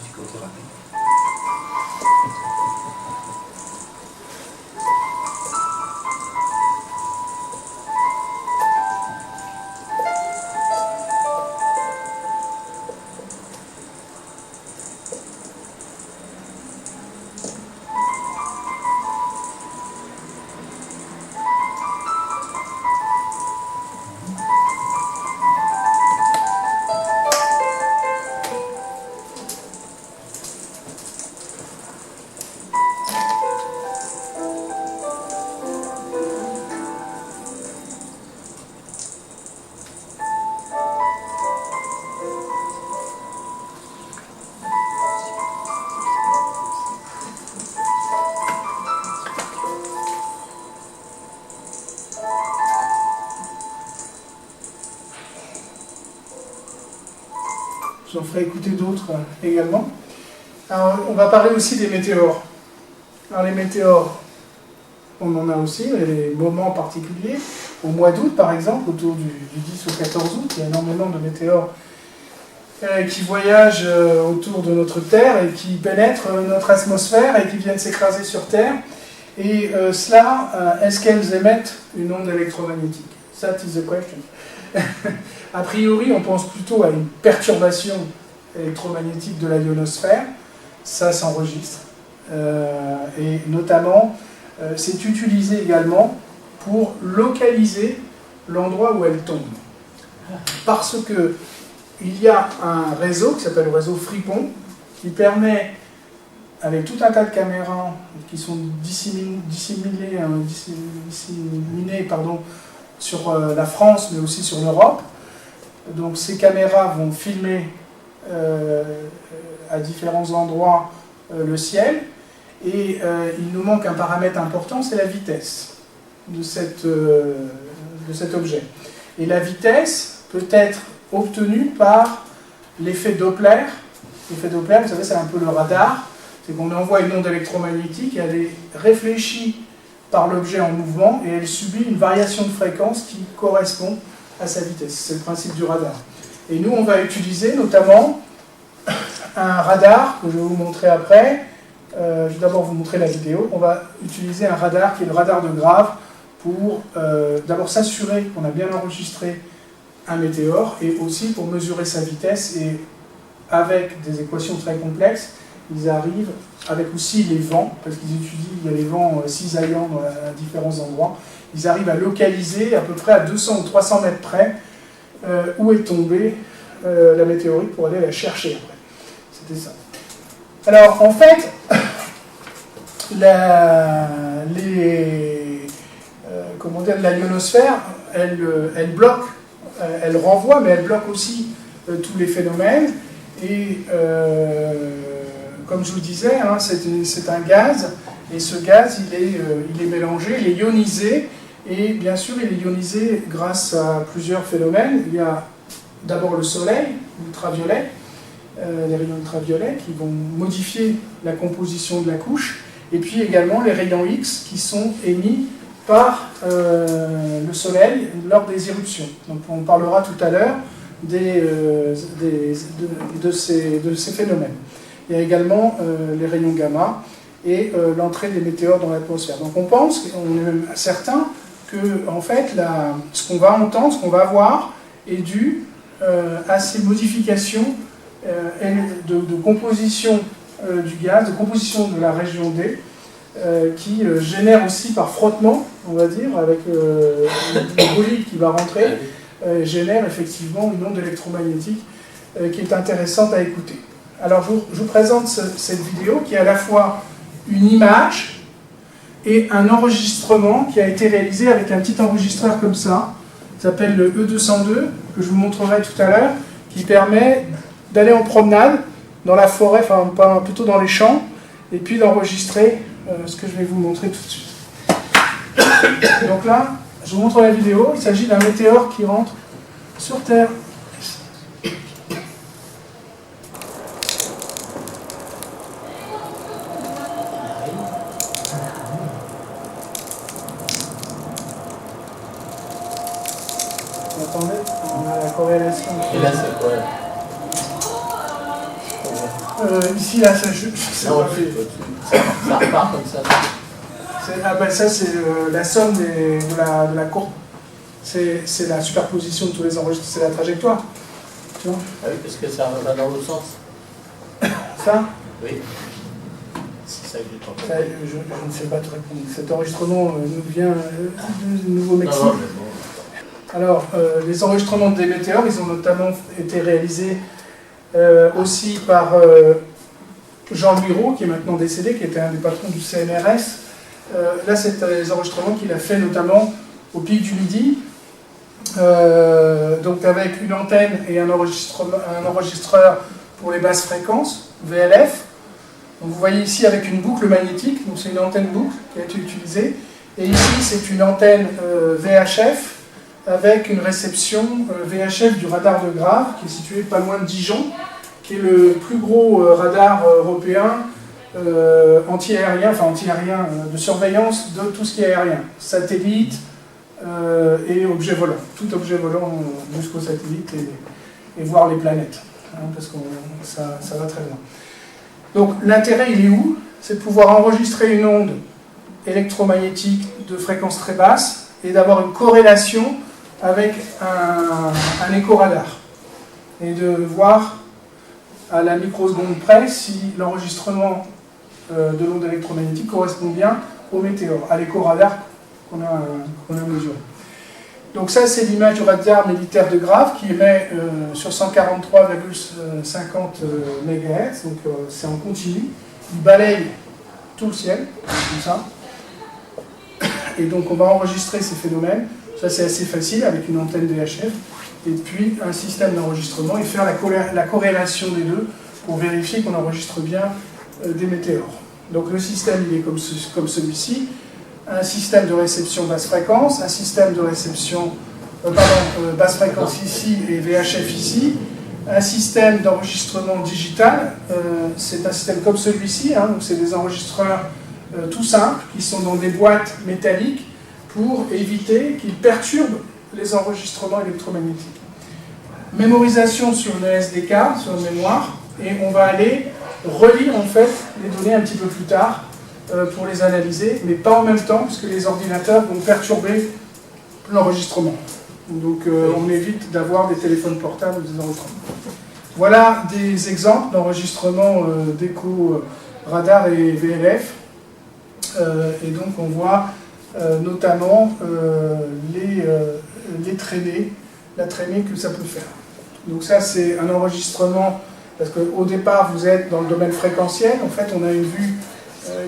Psychothérapie. J'en ferai écouter d'autres également. Alors, on va parler aussi des météores. Alors les météores, on en a aussi, mais les moments particuliers. Au mois d'août, par exemple, autour du 10 au 14 août, il y a énormément de météores qui voyagent autour de notre Terre et qui pénètrent notre atmosphère et qui viennent s'écraser sur Terre. Et cela, est-ce qu'elles émettent une onde électromagnétique? That is the question. A priori, on pense plutôt à une perturbation électromagnétique de la ionosphère. Ça s'enregistre. Et notamment, c'est utilisé également pour localiser l'endroit où elle tombe. Parce que il y a un réseau qui s'appelle le réseau Fripon, qui permet, avec tout un tas de caméras qui sont disséminées sur la France, mais aussi sur l'Europe. Donc ces caméras vont filmer à différents endroits le ciel, et il nous manque un paramètre important, c'est la vitesse de cet objet. Et la vitesse peut être obtenue par l'effet Doppler. L'effet Doppler, vous savez, c'est un peu le radar, c'est qu'on envoie une onde électromagnétique, et elle est réfléchie par l'objet en mouvement, et elle subit une variation de fréquence qui correspond à sa vitesse. C'est le principe du radar. Et nous, on va utiliser notamment un radar que je vais vous montrer après. Je vais d'abord vous montrer la vidéo. On va utiliser un radar qui est le radar de Grave pour d'abord s'assurer qu'on a bien enregistré un météore, et aussi pour mesurer sa vitesse. Et avec des équations très complexes, ils arrivent, avec aussi les vents, parce qu'ils étudient, il y a les vents cisaillants à différents endroits, ils arrivent à localiser à peu près à 200 ou 300 mètres près où est tombée la météorite pour aller la chercher après. C'était ça. Alors, en fait, la ionosphère, elle bloque, elle renvoie, mais elle bloque aussi tous les phénomènes. Et comme je vous disais, hein, c'est un gaz, et ce gaz, il est mélangé, il est ionisé, Et bien sûr, il est ionisé grâce à plusieurs phénomènes. Il y a d'abord le soleil, ultraviolet, les rayons ultraviolets qui vont modifier la composition de la couche, et puis également les rayons X qui sont émis par le soleil lors des éruptions. Donc on parlera tout à l'heure de ces phénomènes. Il y a également les rayons gamma et l'entrée des météores dans l'atmosphère. Donc on pense, on est même certain, que en fait, ce qu'on va entendre, ce qu'on va voir, est dû à ces modifications de composition du gaz, de composition de la région D, qui génère aussi par frottement, on va dire, avec le bolide qui va rentrer, génère effectivement une onde électromagnétique qui est intéressante à écouter. Alors je vous présente cette vidéo qui est à la fois une image et un enregistrement qui a été réalisé avec un petit enregistreur comme ça, qui s'appelle le E202, que je vous montrerai tout à l'heure, qui permet d'aller en promenade dans la forêt, enfin plutôt dans les champs, et puis d'enregistrer ce que je vais vous montrer tout de suite. Donc là, je vous montre la vidéo, il s'agit d'un météore qui rentre sur Terre. Attendez, on a la corrélation. Et là, c'est quoi? Ici, là, ça, je sais Non, pas. ça repart comme ça. Ça, c'est la somme de la courbe. C'est la superposition de tous les enregistrements, c'est la trajectoire. Tu vois? Ah oui, parce que ça va dans l'autre sens. Ça, Oui. C'est ça que j'ai compris. je ne sais pas te répondre. Cet enregistrement nous vient du Nouveau-Mexique. Non, mais bon. Alors, les enregistrements des météores, ils ont notamment été réalisés aussi par Jean-Louis Roux, qui est maintenant décédé, qui était un des patrons du CNRS. Là, c'est les enregistrements qu'il a fait notamment au pic du Midi, donc avec une antenne et un enregistreur pour les basses fréquences, VLF. Donc vous voyez ici avec une boucle magnétique, donc c'est une antenne boucle qui a été utilisée. Et ici, c'est une antenne VHF, avec une réception VHF du radar de Grave, qui est situé pas loin de Dijon, qui est le plus gros radar européen anti-aérien, de surveillance de tout ce qui est aérien, satellite et objets volants, tout objet volant jusqu'au satellite et voir les planètes, parce que ça va très loin. Donc l'intérêt, il est où? C'est de pouvoir enregistrer une onde électromagnétique de fréquence très basse et d'avoir une corrélation avec un éco-radar et de voir à la microseconde près si l'enregistrement de l'onde électromagnétique correspond bien au météore, à l'éco-radar qu'on a mesuré. Donc ça, c'est l'image du radar militaire de Grave qui émet sur 143,50 MHz, donc c'est en continu. Il balaye tout le ciel, comme ça. Et donc on va enregistrer ces phénomènes. Ça, c'est assez facile avec une antenne VHF. Et puis un système d'enregistrement et faire la corrélation des deux pour vérifier qu'on enregistre bien des météores. Donc le système, il est comme celui-ci. Un système de réception basse fréquence, un système de réception basse fréquence ici et VHF ici, un système d'enregistrement digital, c'est un système comme celui-ci, donc c'est des enregistreurs tout simples qui sont dans des boîtes métalliques pour éviter qu'ils perturbent les enregistrements électromagnétiques. Mémorisation sur une SDK, sur une mémoire, et on va aller relire en fait les données un petit peu plus tard pour les analyser, mais pas en même temps, puisque les ordinateurs vont perturber l'enregistrement. Donc on évite d'avoir des téléphones portables ou des enregistrements. Voilà des exemples d'enregistrement d'écho radar et VLF. Et donc on voit notamment les traînées, la traînée que ça peut faire. Donc ça c'est un enregistrement, parce qu'au départ vous êtes dans le domaine fréquentiel, en fait on a une vue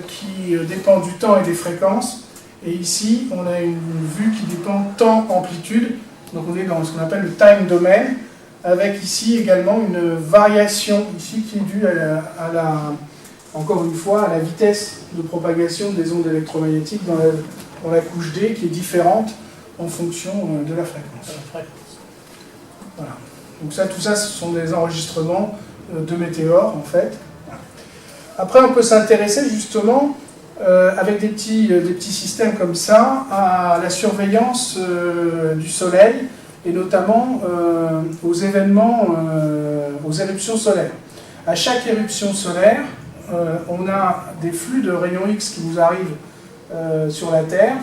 qui dépend du temps et des fréquences, et ici on a une vue qui dépend temps-amplitude, donc on est dans ce qu'on appelle le time domain, avec ici également une variation ici qui est due encore une fois à la vitesse de propagation des ondes électromagnétiques pour la couche D qui est différente en fonction de la fréquence. Voilà. Donc ça, tout ça, ce sont des enregistrements de météores, en fait. Voilà. Après, on peut s'intéresser justement, avec des petits systèmes comme ça, à la surveillance du Soleil, et notamment aux événements, aux éruptions solaires. À chaque éruption solaire, on a des flux de rayons X qui nous arrivent sur la Terre,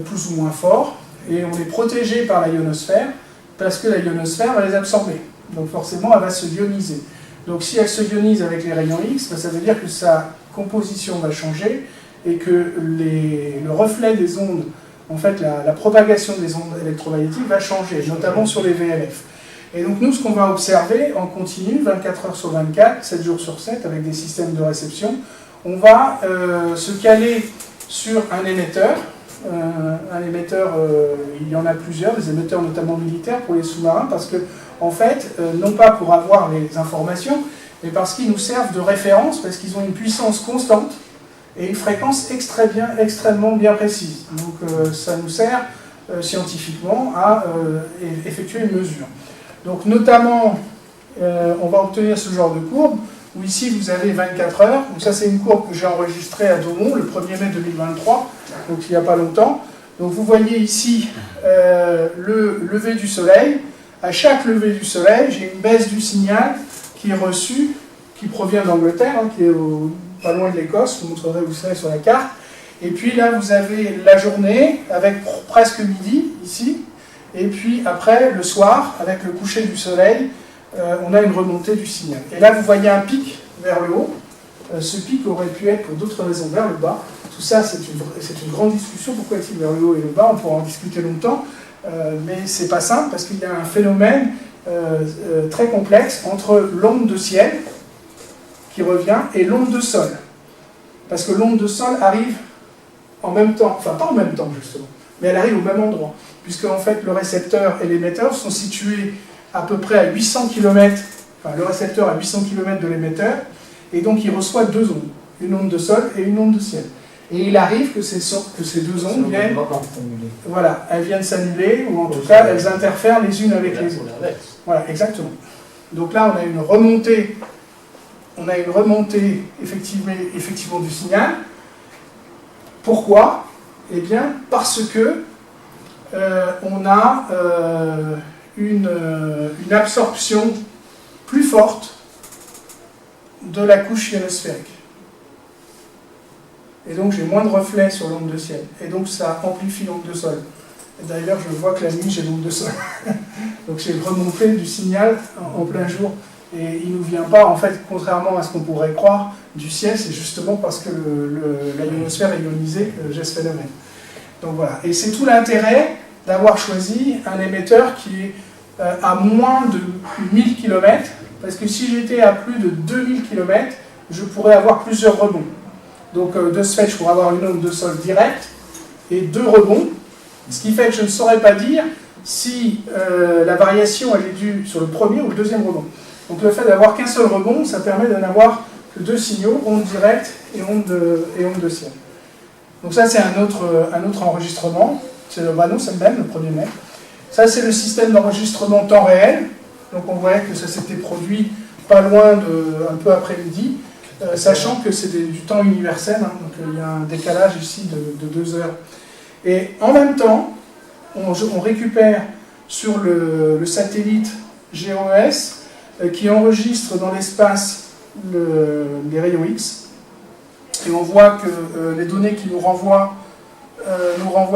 plus ou moins forts, et on est protégé par la ionosphère, parce que la ionosphère va les absorber. Donc forcément, elle va se ioniser. Donc si elle se ionise avec les rayons X, ça veut dire que sa composition va changer, et que le reflet des ondes, en fait la propagation des ondes électromagnétiques va changer, notamment sur les VLF. Et donc nous, ce qu'on va observer en continu, 24 heures sur 24, 7 jours sur 7, avec des systèmes de réception, on va se caler sur un émetteur. Il y en a plusieurs, des émetteurs notamment militaires pour les sous-marins, parce que, en fait, non pas pour avoir les informations, mais parce qu'ils nous servent de référence, parce qu'ils ont une puissance constante et une fréquence extrêmement bien précise. Donc ça nous sert scientifiquement à effectuer une mesure. Donc notamment, on va obtenir ce genre de courbe, où ici vous avez 24 heures. Donc ça, c'est une courbe que j'ai enregistrée à Daumont le 1er mai 2023, donc il n'y a pas longtemps. Donc vous voyez ici le lever du soleil. À chaque lever du soleil, j'ai une baisse du signal qui est reçue, qui provient d'Angleterre, hein, qui est pas loin de l'Écosse, je vous montrerai où c'est sur la carte. Et puis là, vous avez la journée, avec presque midi, ici. Et puis après, le soir, avec le coucher du soleil, on a une remontée du signal. Et là, vous voyez un pic vers le haut. Ce pic aurait pu être, pour d'autres raisons, vers le bas. Tout ça, c'est une grande discussion. Pourquoi est-il vers le haut et le bas? On pourra en discuter longtemps. Mais c'est pas simple, parce qu'il y a un phénomène très complexe entre l'onde de ciel, qui revient, et l'onde de sol. Parce que l'onde de sol arrive en même temps, enfin pas en même temps justement, mais elle arrive au même endroit. Puisque en fait, le récepteur et l'émetteur sont situés à peu près à 800 km, enfin le récepteur à 800 km de l'émetteur, et donc il reçoit deux ondes, une onde de sol et une onde de ciel. Et il arrive que ces deux ondes viennent, voilà, elles viennent s'annuler, ou en tout cas elles interfèrent les unes avec les autres. Voilà, exactement. Donc là, on a une remontée effectivement du signal. Pourquoi? Eh bien, parce que on a une absorption plus forte de la couche ionosphérique. Et donc j'ai moins de reflets sur l'onde de ciel. Et donc ça amplifie l'onde de sol. Et d'ailleurs, je vois que la nuit, j'ai l'onde de sol. Donc j'ai une remontée du signal en plein jour. Et il ne nous vient pas, en fait, contrairement à ce qu'on pourrait croire, du ciel, c'est justement parce que la ionosphère est ionisée que j'ai ce phénomène. Donc voilà. Et c'est tout l'intérêt d'avoir choisi un émetteur qui est à moins de 1000 km, parce que si j'étais à plus de 2000 km, je pourrais avoir plusieurs rebonds. Donc de ce fait, je pourrais avoir une onde de sol directe et deux rebonds, ce qui fait que je ne saurais pas dire si la variation elle est due sur le premier ou le deuxième rebond. Donc le fait d'avoir qu'un seul rebond, ça permet de n'avoir que deux signaux, onde directe et onde de ciel. Donc ça, c'est un autre enregistrement. C'est le même, le 1er mai. Ça, c'est le système d'enregistrement temps réel. Donc on voit que ça s'était produit pas loin un peu après-midi, sachant que c'est du temps universel, hein, donc il y a un décalage ici de 2 heures. Et en même temps, on récupère sur le satellite GEOS qui enregistre dans l'espace les rayons X. Et on voit que les données qui nous renvoient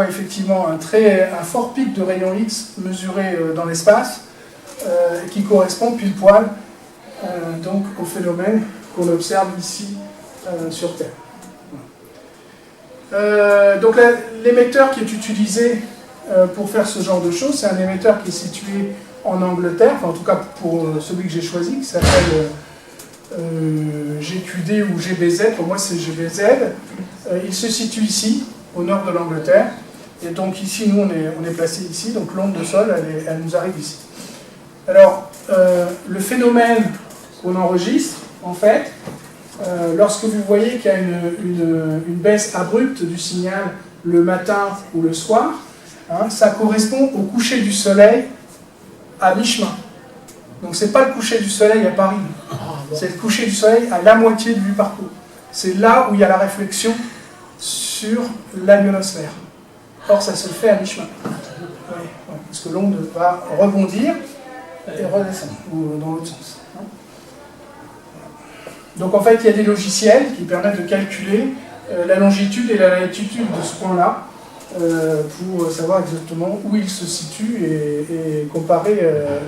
effectivement un fort pic de rayons X mesuré dans l'espace, qui correspond pile poil donc au phénomène qu'on observe ici sur Terre. Donc l'émetteur qui est utilisé pour faire ce genre de choses, c'est un émetteur qui est situé en Angleterre, enfin en tout cas pour celui que j'ai choisi, qui s'appelle GQD ou GBZ, pour moi c'est GBZ. Il se situe ici, au nord de l'Angleterre, et donc ici, nous on est placé ici, donc l'onde de sol, elle nous arrive ici. Alors, le phénomène qu'on enregistre, en fait, lorsque vous voyez qu'il y a une baisse abrupte du signal le matin ou le soir, hein, ça correspond au coucher du soleil à mi-chemin. Donc c'est pas le coucher du soleil à Paris, c'est le coucher du soleil à la moitié du parcours. C'est là où il y a la réflexion sur la ionosphère. Or ça se fait à mi-chemin. Oui, parce que l'onde va rebondir et redescendre, ou dans l'autre sens. Donc en fait, il y a des logiciels qui permettent de calculer la longitude et la latitude de ce point-là pour savoir exactement où il se situe et comparer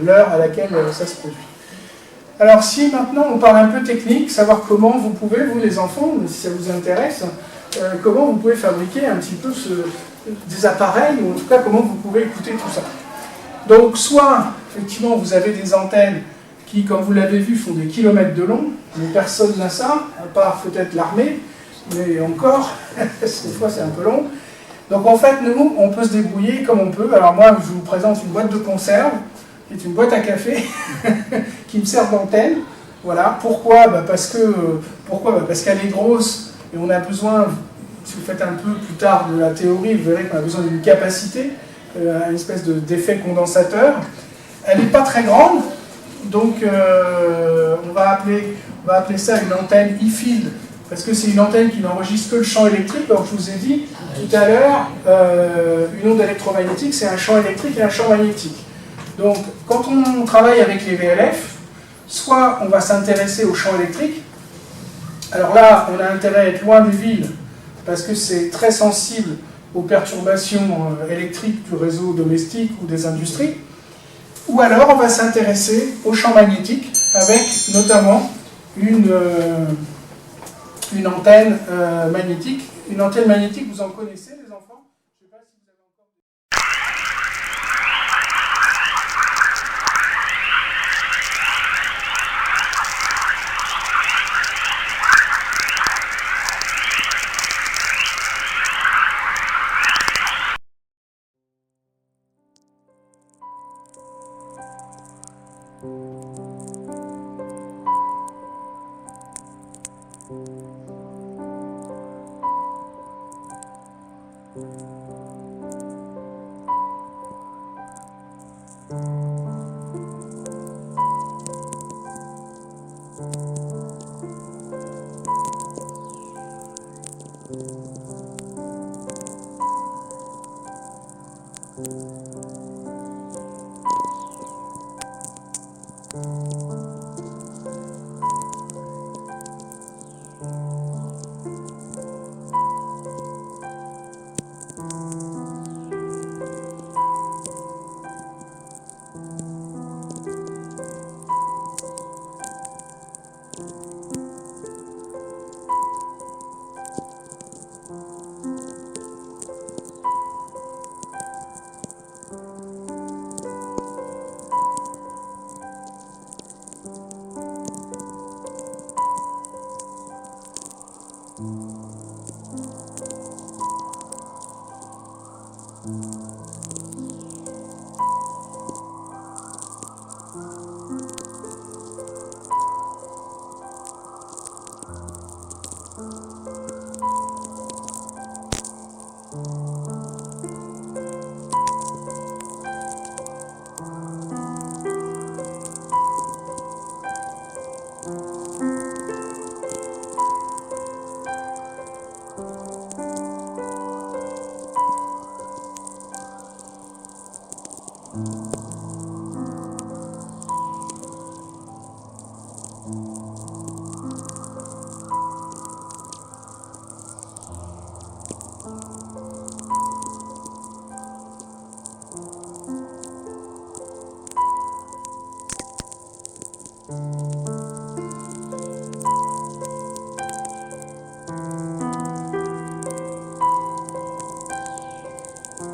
l'heure à laquelle ça se produit. Alors si maintenant on parle un peu technique, savoir comment vous pouvez, vous les enfants, si ça vous intéresse, comment vous pouvez fabriquer un petit peu des appareils, ou en tout cas comment vous pouvez écouter tout ça. Donc soit, effectivement, vous avez des antennes qui, comme vous l'avez vu, font des kilomètres de long, mais personne n'a ça, à part peut-être l'armée, mais encore, cette fois c'est un peu long. Donc en fait, nous, on peut se débrouiller comme on peut. Alors moi, je vous présente une boîte de conserve, qui est une boîte à café, qui me sert d'antenne. Voilà. Pourquoi ? Parce qu'elle est grosse, et on a besoin, si vous faites un peu plus tard de la théorie, vous verrez qu'on a besoin d'une capacité, une espèce d'effet condensateur. Elle n'est pas très grande, donc on va appeler ça une antenne e-field, parce que c'est une antenne qui n'enregistre que le champ électrique. Alors je vous ai dit tout à l'heure, une onde électromagnétique, c'est un champ électrique et un champ magnétique. Donc quand on travaille avec les VLF, soit on va s'intéresser au champ électrique. Alors là, on a intérêt à être loin des villes, parce que c'est très sensible aux perturbations électriques du réseau domestique ou des industries. Ou alors on va s'intéresser au champ magnétique, avec notamment une antenne magnétique. Une antenne magnétique, vous en connaissez, les enfants ? Je sais pas si vous avez encore...